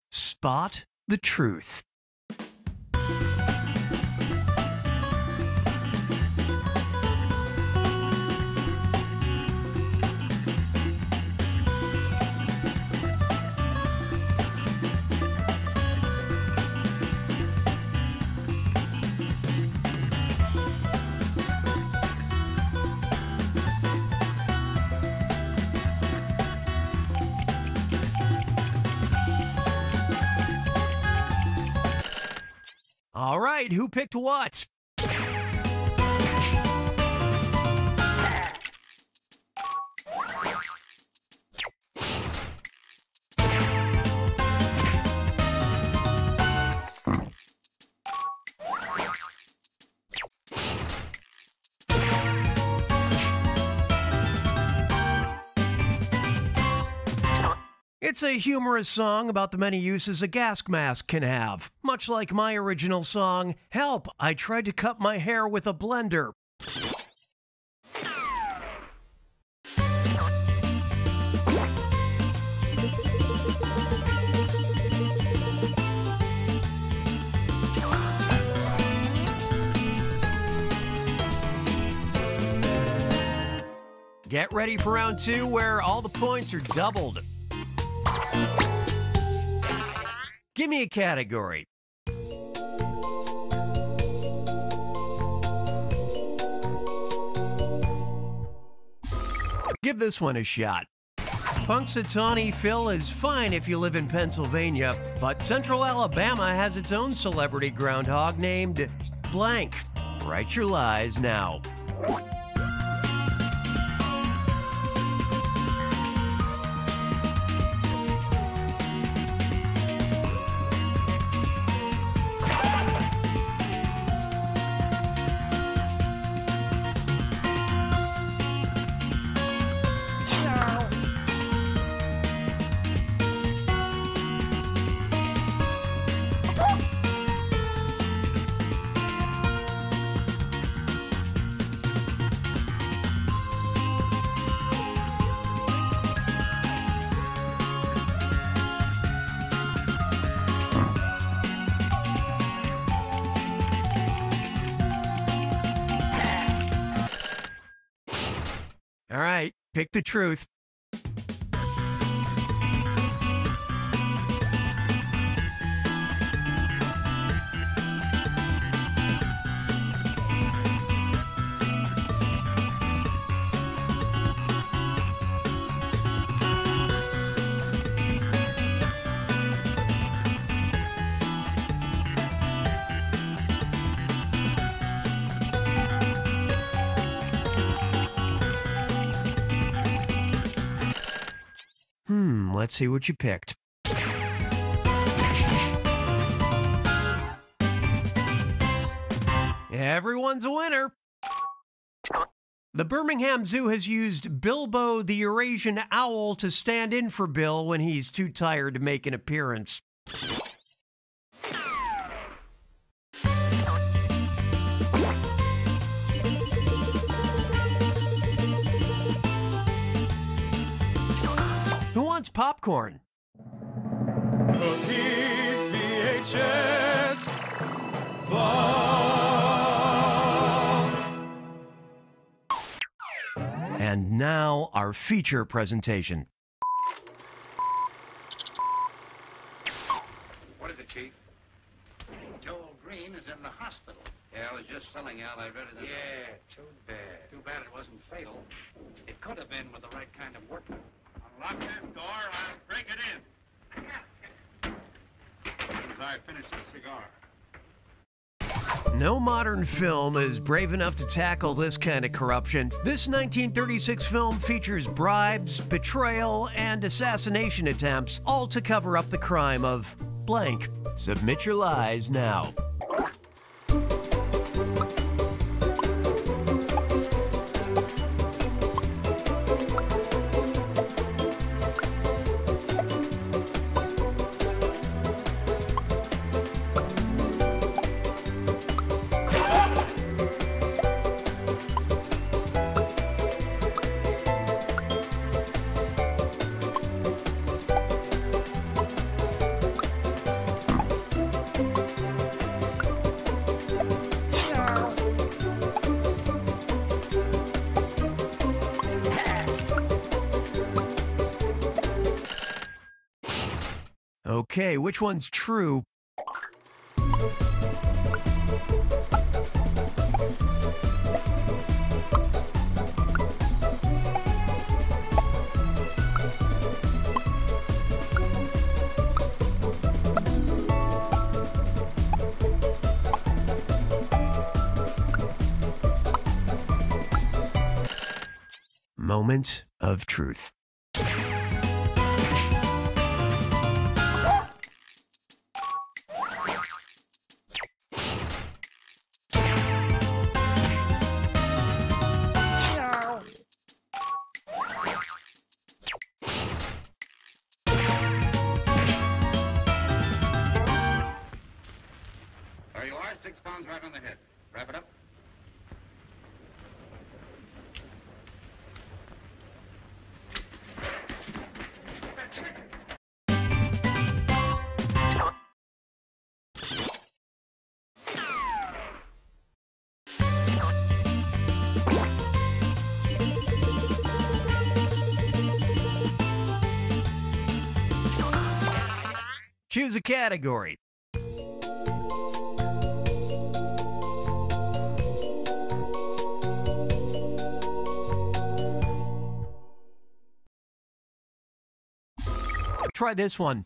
Speaker 6: Spot the truth. All right, who picked what? It's a humorous song about the many uses a gas mask can have. Much like my original song, Help, I Tried to Cut My Hair with a Blender. Get ready for round two, where all the points are doubled. Give me a category. Give this one a shot. Punxsutawney Phil is fine if you live in Pennsylvania, but Central Alabama has its own celebrity groundhog named Blank. Write your lies now. All right, pick the truth. Let's see what you picked. Everyone's a winner. The Birmingham Zoo has used Bilbo the Eurasian owl to stand in for Bill when he's too tired to make an appearance. popcorn.
Speaker 7: Cookies VHS Vault.
Speaker 6: And now our feature presentation.
Speaker 8: What is it, Chief? Joel Green is in the hospital. Yeah, I was just telling Al I read it in Yeah, too bad. Too bad it wasn't fatal. It could have been with the right kind of workman. Unlock that door, I'll break it in. As I finish this cigar.
Speaker 6: No modern film is brave enough to tackle this kind of corruption. This 1936 film features bribes, betrayal, and assassination attempts, all to cover up the crime of blank. Submit your lies now. Okay, which one's true? Moment of truth.
Speaker 8: There you are, 6 pounds right on the head. Wrap it up.
Speaker 6: Choose a category. Try this one.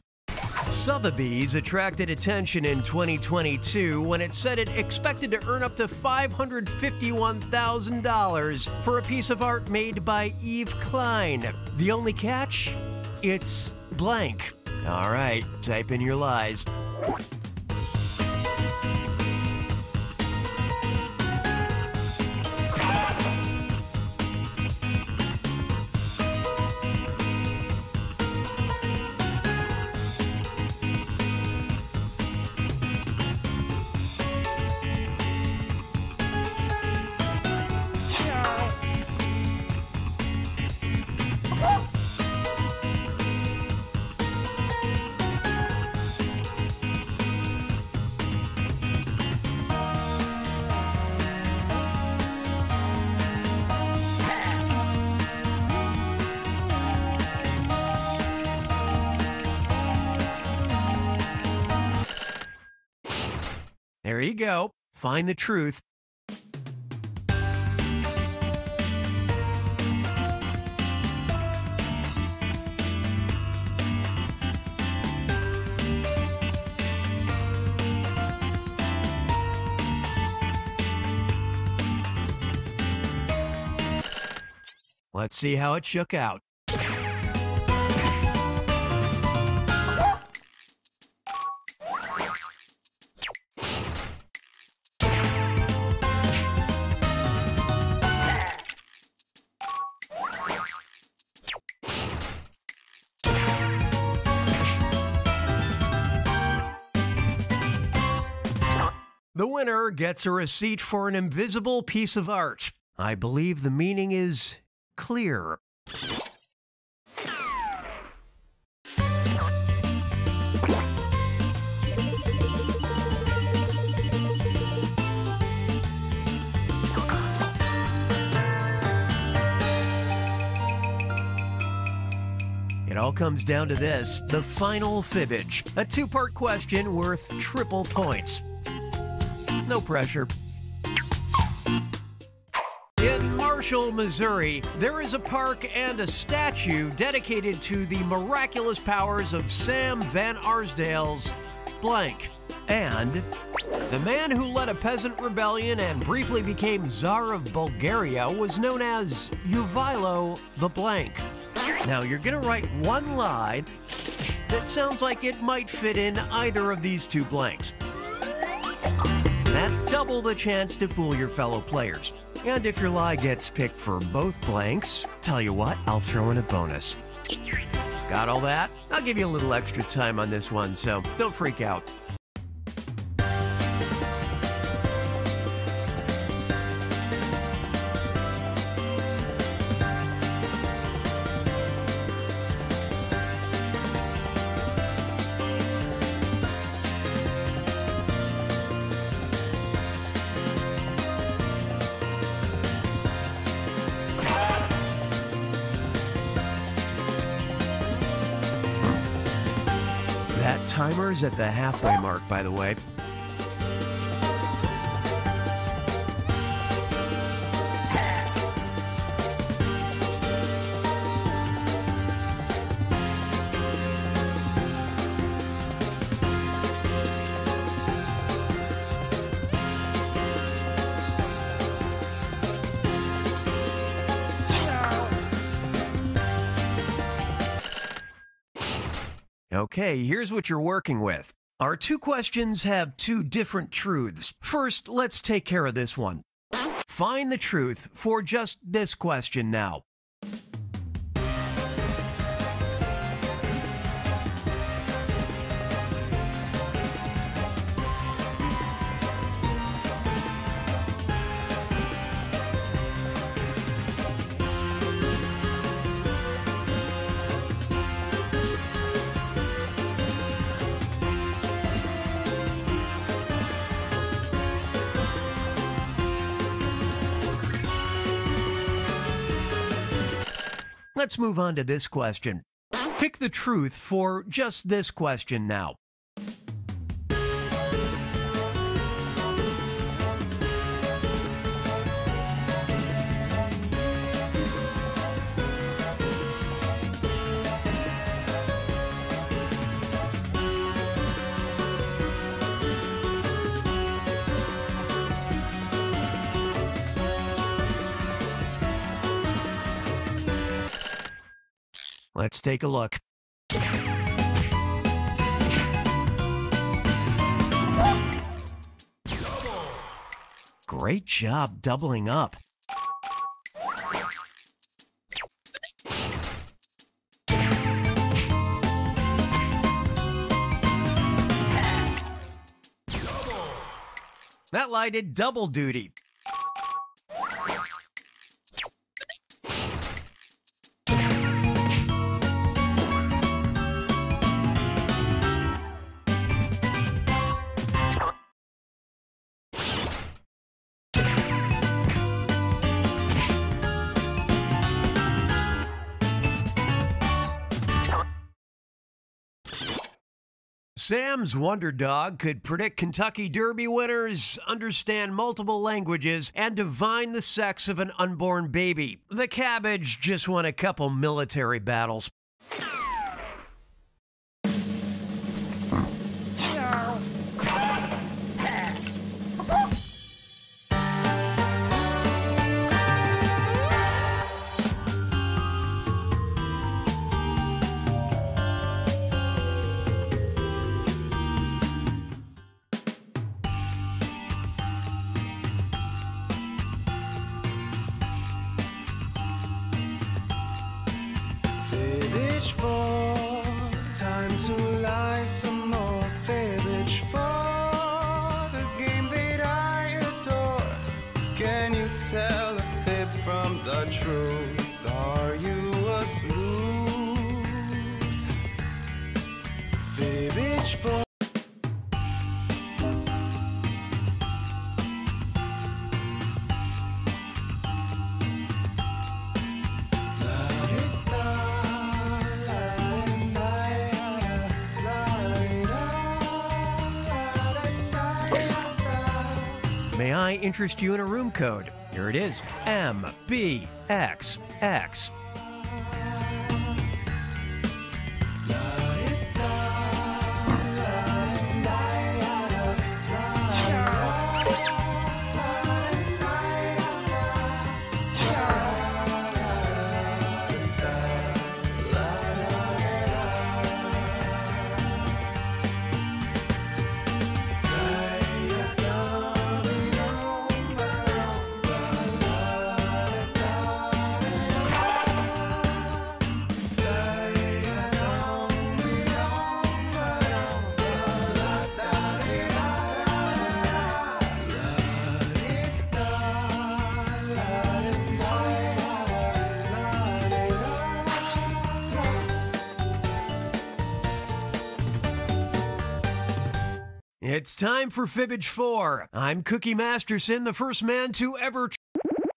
Speaker 6: Sotheby's attracted attention in 2022 when it said it expected to earn up to $551,000 for a piece of art made by Yves Klein. The only catch? It's blank. All right, type in your lies. There you go. Find the truth. Let's see how it shook out. The winner gets a receipt for an invisible piece of art. I believe the meaning is clear. all comes down to this, the final fibbage. A two-part question worth triple points. No pressure. In Marshall, Missouri, there is a park and a statue dedicated to the miraculous powers of Sam Van Arsdale's blank. And the man who led a peasant rebellion and briefly became Tsar of Bulgaria was known as Uvilo the Blank. Now, you're going to write one lie that sounds like it might fit in either of these two blanks. That's double the chance to fool your fellow players. And if your lie gets picked for both blanks, tell you what, I'll throw in a bonus. Got all that? I'll give you a little extra time on this one, so don't freak out. That timer's at the halfway mark, by the way. Okay, here's what you're working with. Our two questions have two different truths. First, let's take care of this one. Find the truth for just this question now. Let's move on to this question. Pick the truth for just this question now. Let's take a look. Great job doubling up. That lie did double duty. Sam's Wonder Dog could predict Kentucky Derby winners, understand multiple languages, and divine the sex of an unborn baby. The cabbage just won a couple military battles.
Speaker 7: Time to lie some more. Fibbage for the game that I adore. Can you tell a fib from the truth? Are you a sleuth? Fibbage for la
Speaker 6: May I interest you in a room code? Here it is, MBXX. It's time for Fibbage 4. I'm Cookie Masterson, the first man to ever...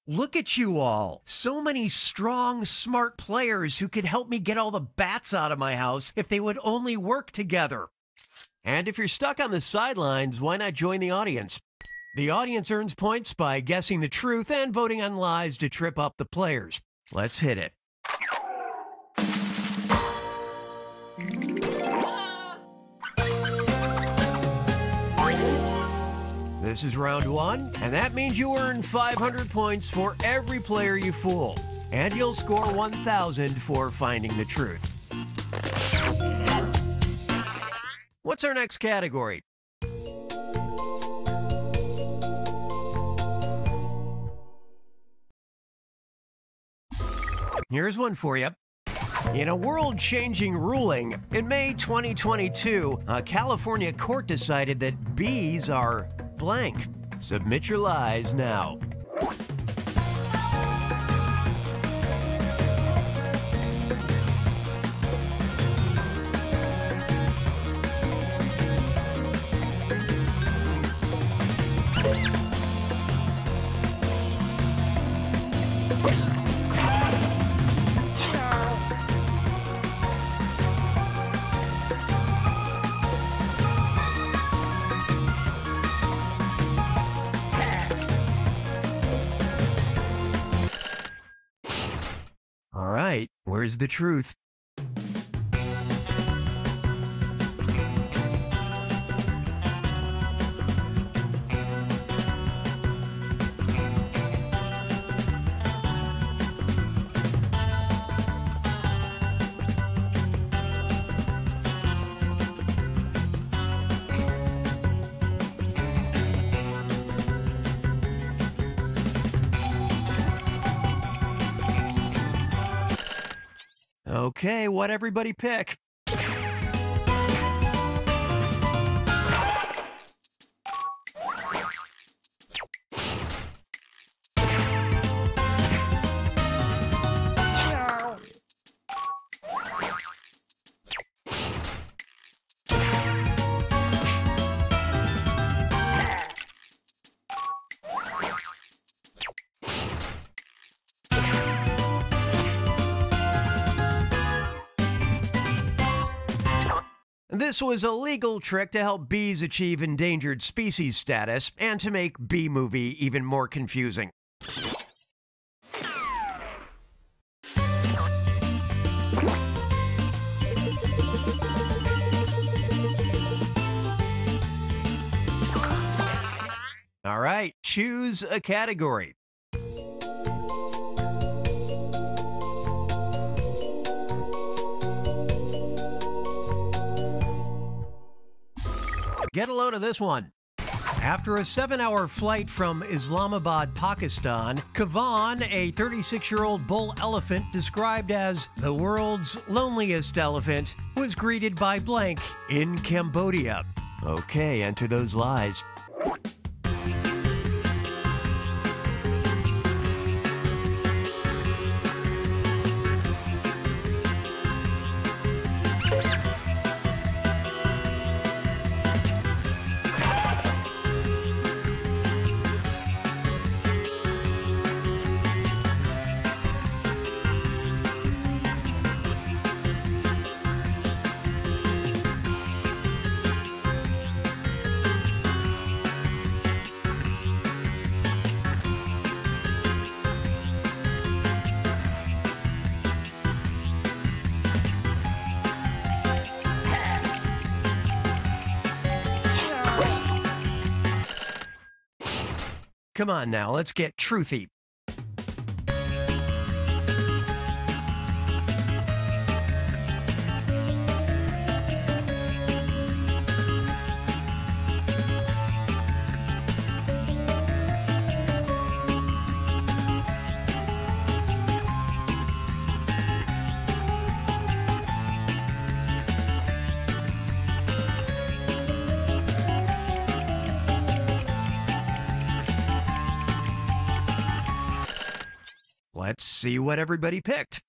Speaker 6: Look at you all. So many strong, smart players who could help me get all the bats out of my house if they would only work together. And if you're stuck on the sidelines, why not join the audience? The audience earns points by guessing the truth and voting on lies to trip up the players. Let's hit it. This is round 1, and that means you earn 500 points for every player you fool. And you'll score 1,000 for finding the truth. What's our next category? Here's one for you. In a world-changing ruling, in May 2022, a California court decided that bees are blank. Submit your lies now. All right, where's the truth? Okay, what'd everybody pick? This was a legal trick to help bees achieve endangered species status and to make Bee Movie even more confusing. All right, choose a category. Get a load of this one. After a 7-hour flight from Islamabad, Pakistan, Kavan, a 36-year-old bull elephant described as the world's loneliest elephant, was greeted by blank in Cambodia. Okay, enter those lies. Come on now, let's get truthy. Let's see what everybody picked.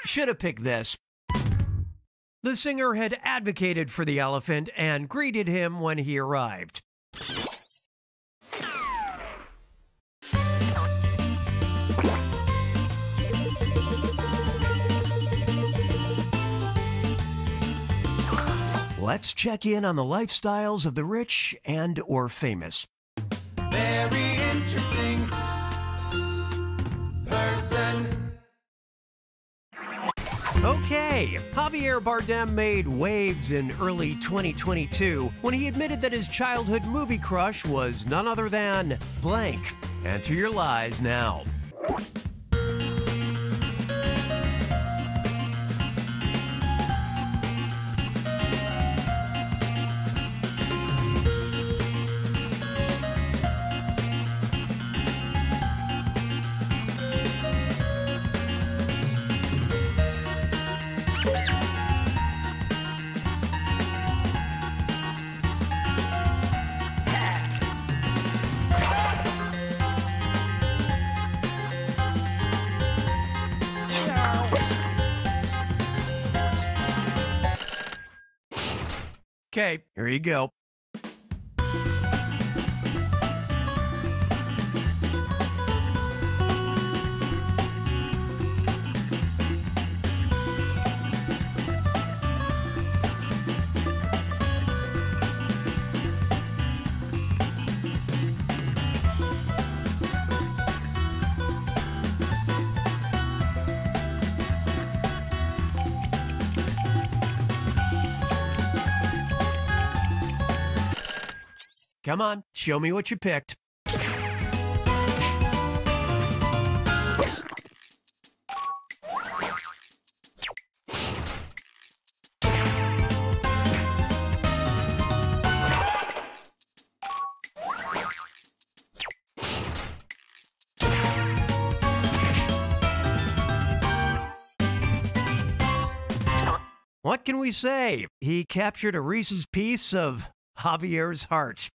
Speaker 6: Should have picked this. The singer had advocated for the elephant and greeted him when he arrived. Let's check in on the lifestyles of the rich and or famous.
Speaker 7: Very interesting person.
Speaker 6: Okay, Javier Bardem made waves in early 2022 when he admitted that his childhood movie crush was none other than blank. Enter your lies now. Okay, here you go. Come on, show me what you picked. What can we say? He captured a Reese's piece of Javier's heart.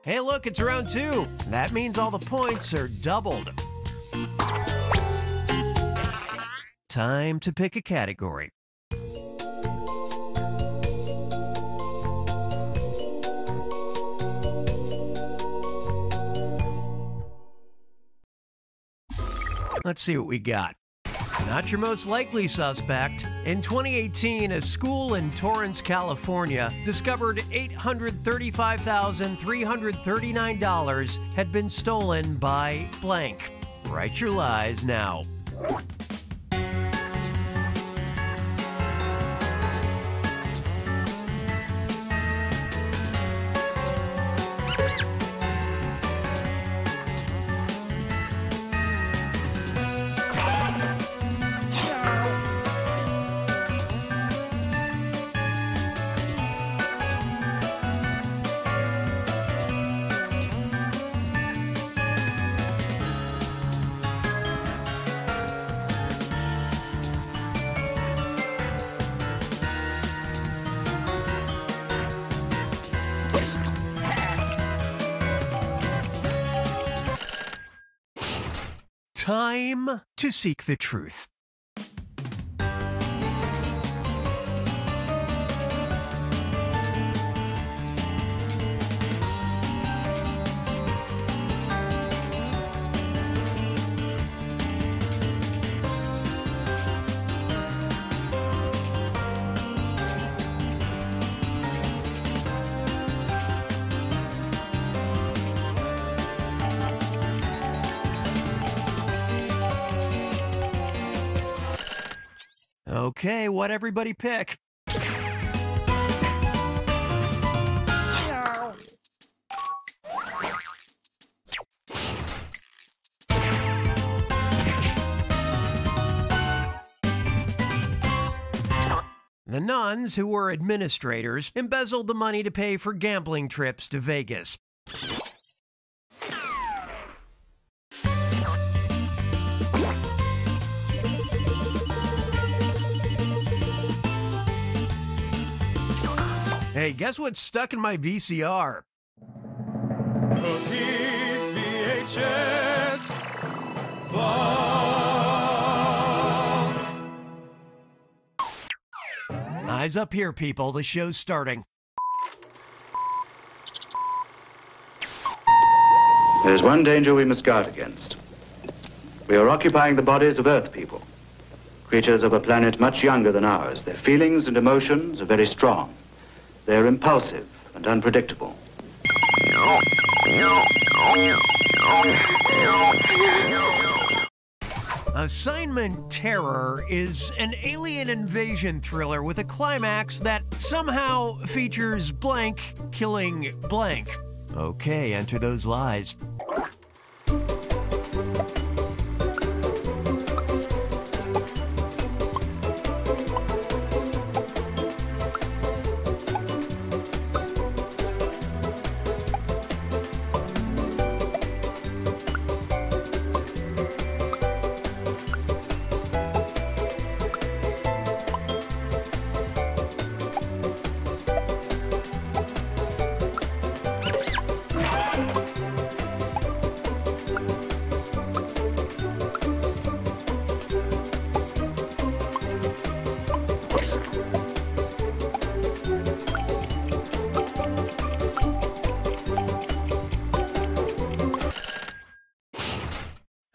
Speaker 6: Hey, look, it's round 2. That means all the points are doubled. Time to pick a category. Let's see what we got. Not your most likely suspect. In 2018, a school in Torrance, California, discovered $835,339 had been stolen by blank. Write your lies now. Time to seek the truth. Okay, what everybody pick? The nuns, who were administrators, embezzled the money to pay for gambling trips to Vegas. Hey, guess what's stuck in my VCR?
Speaker 7: Cookies VHS Vault.
Speaker 6: Eyes up here, people. The show's starting.
Speaker 9: There's one danger we must guard against. We are occupying the bodies of Earth people, creatures of a planet much younger than ours. Their feelings and emotions are very strong. They're impulsive and unpredictable.
Speaker 6: Assignment Terror is an alien invasion thriller with a climax that somehow features blank killing blank. Okay, enter those lies.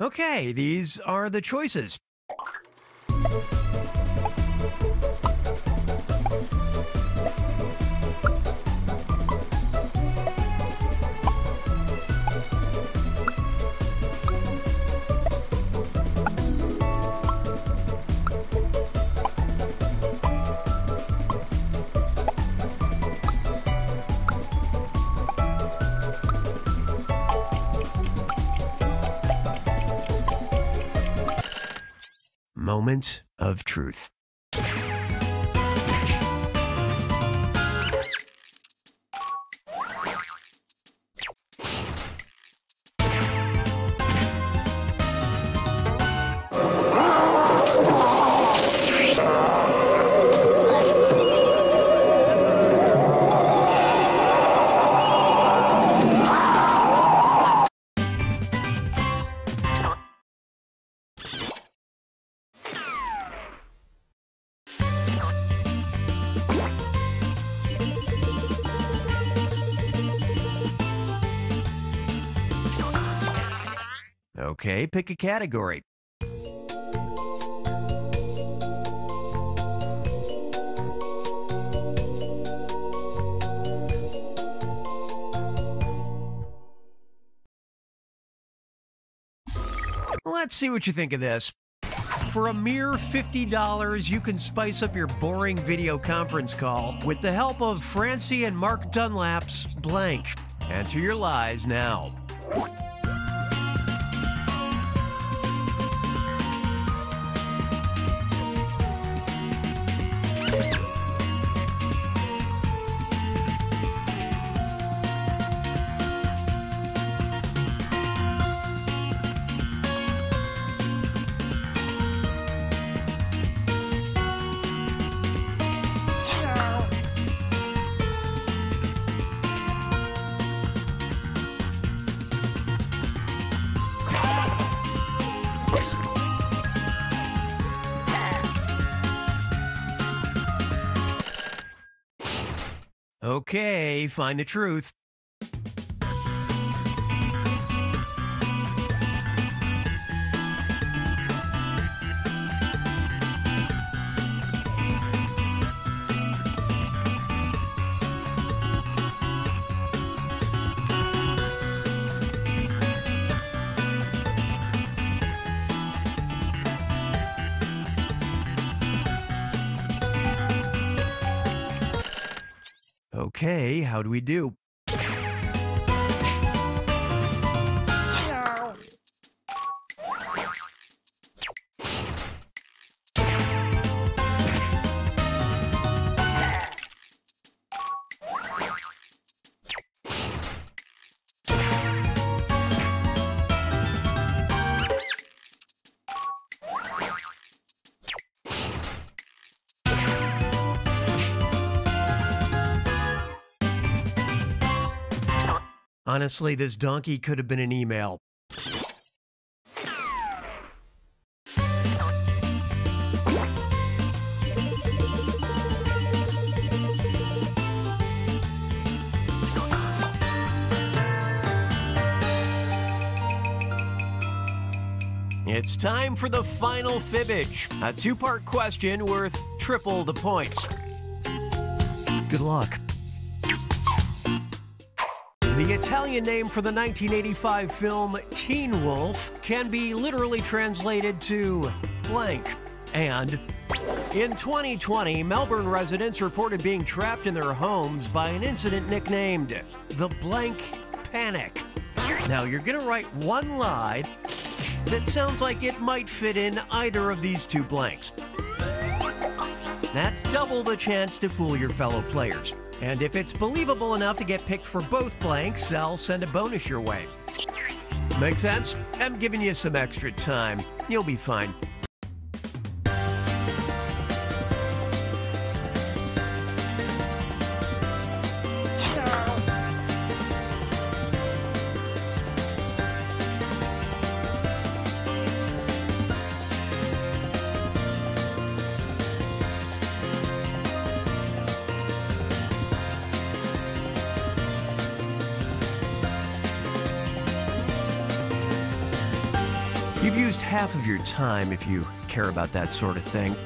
Speaker 6: Okay, these are the choices. Moment of truth. Okay, pick a category. Let's see what you think of this. For a mere $50, you can spice up your boring video conference call with the help of Francie and Mark Dunlap's Blank. Enter your lies now. Okay, find the truth. Okay, how do we do? Honestly, this donkey could have been an email. It's time for the final fibbage, a two-part question worth triple the points. Good luck. The Italian name for the 1985 film Teen Wolf can be literally translated to blank. And in 2020, Melbourne residents reported being trapped in their homes by an incident nicknamed the blank panic. Now, you're going to write one lie that sounds like it might fit in either of these two blanks. That's double the chance to fool your fellow players. And if it's believable enough to get picked for both blanks, I'll send a bonus your way. Make sense? I'm giving you some extra time. You'll be fine. You've used half of your time if you care about that sort of thing.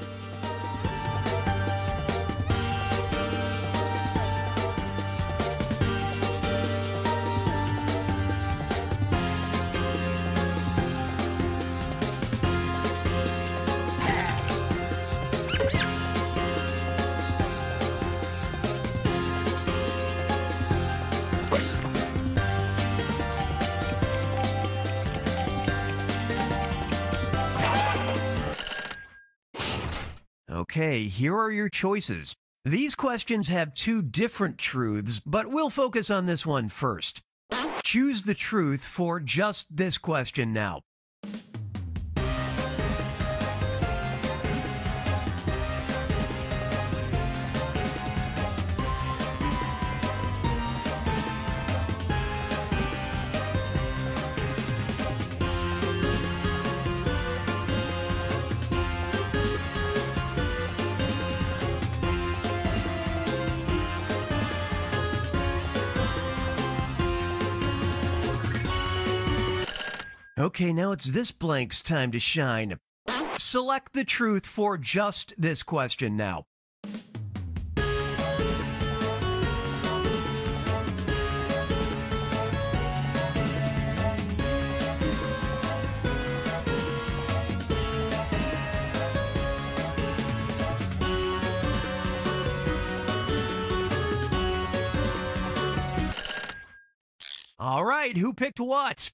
Speaker 6: Okay, here are your choices. These questions have two different truths, but we'll focus on this one first. Choose the truth for just this question now. Okay, now it's this blank's time to shine. Select the truth for just this question now. All right, who picked what?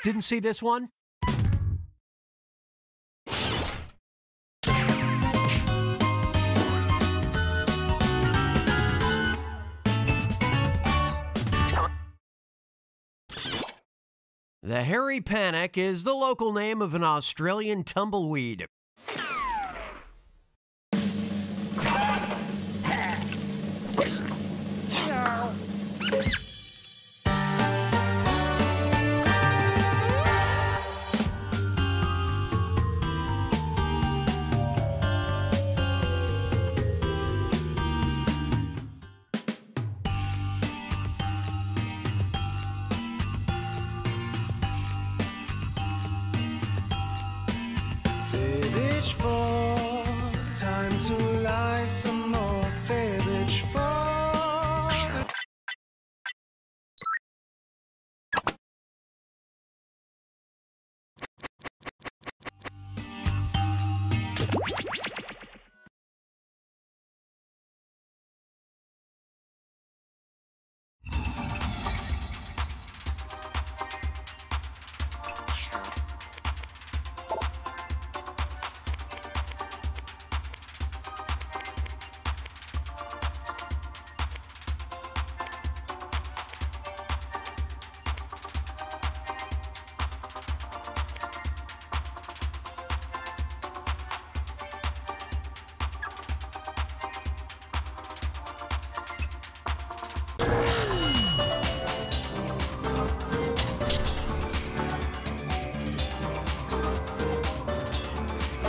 Speaker 6: Didn't see this one? The hairy panic is the local name of an Australian tumbleweed.
Speaker 7: beach for time to lie some more foliage for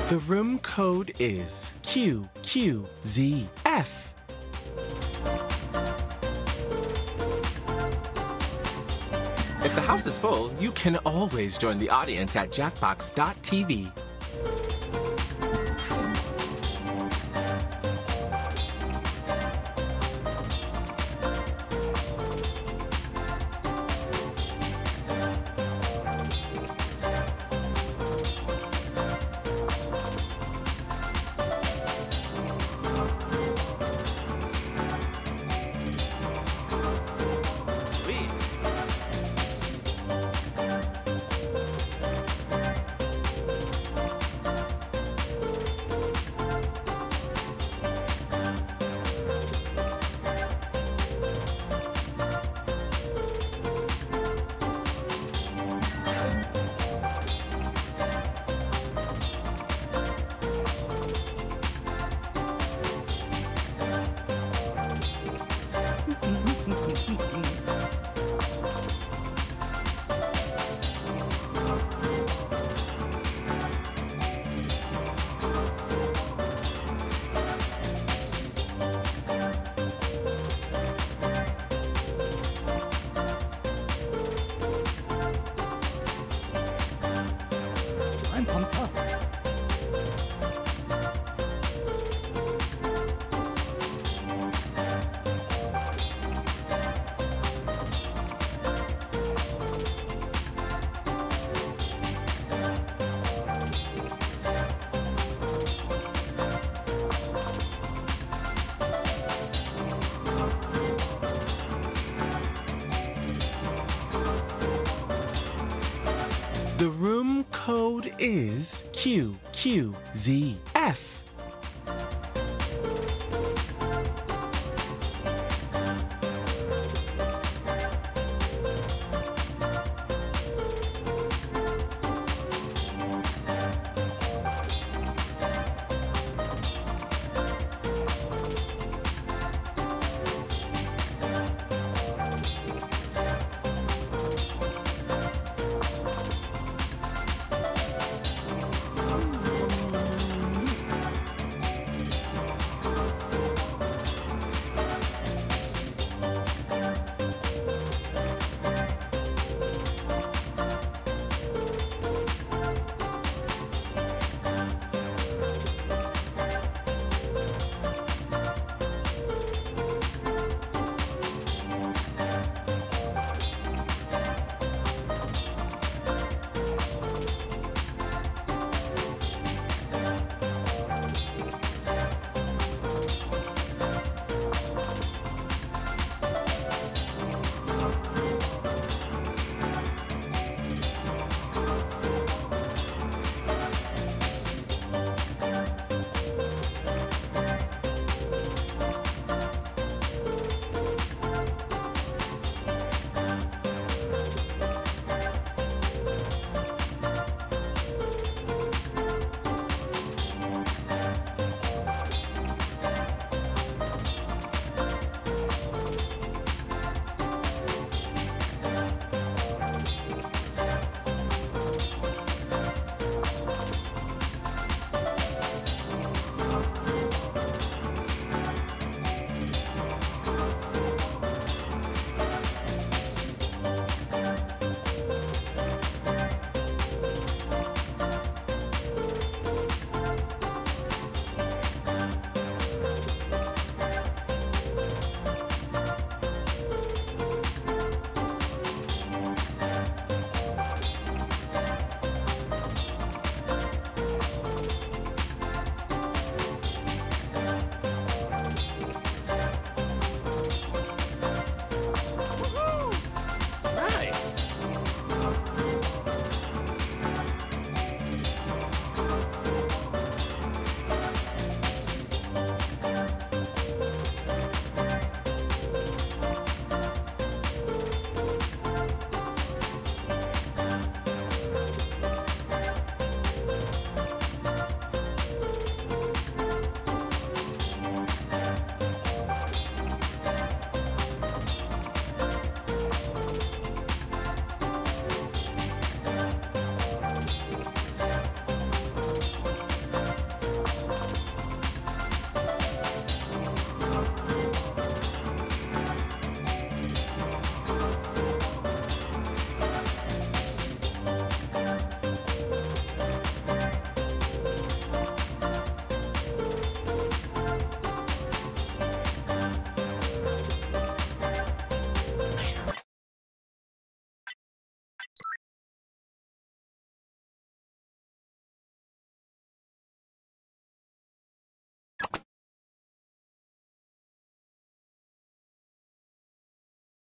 Speaker 1: The room code is QQZF. If the house is full, you can always join the audience at Jackbox.tv. The room code is QQZF.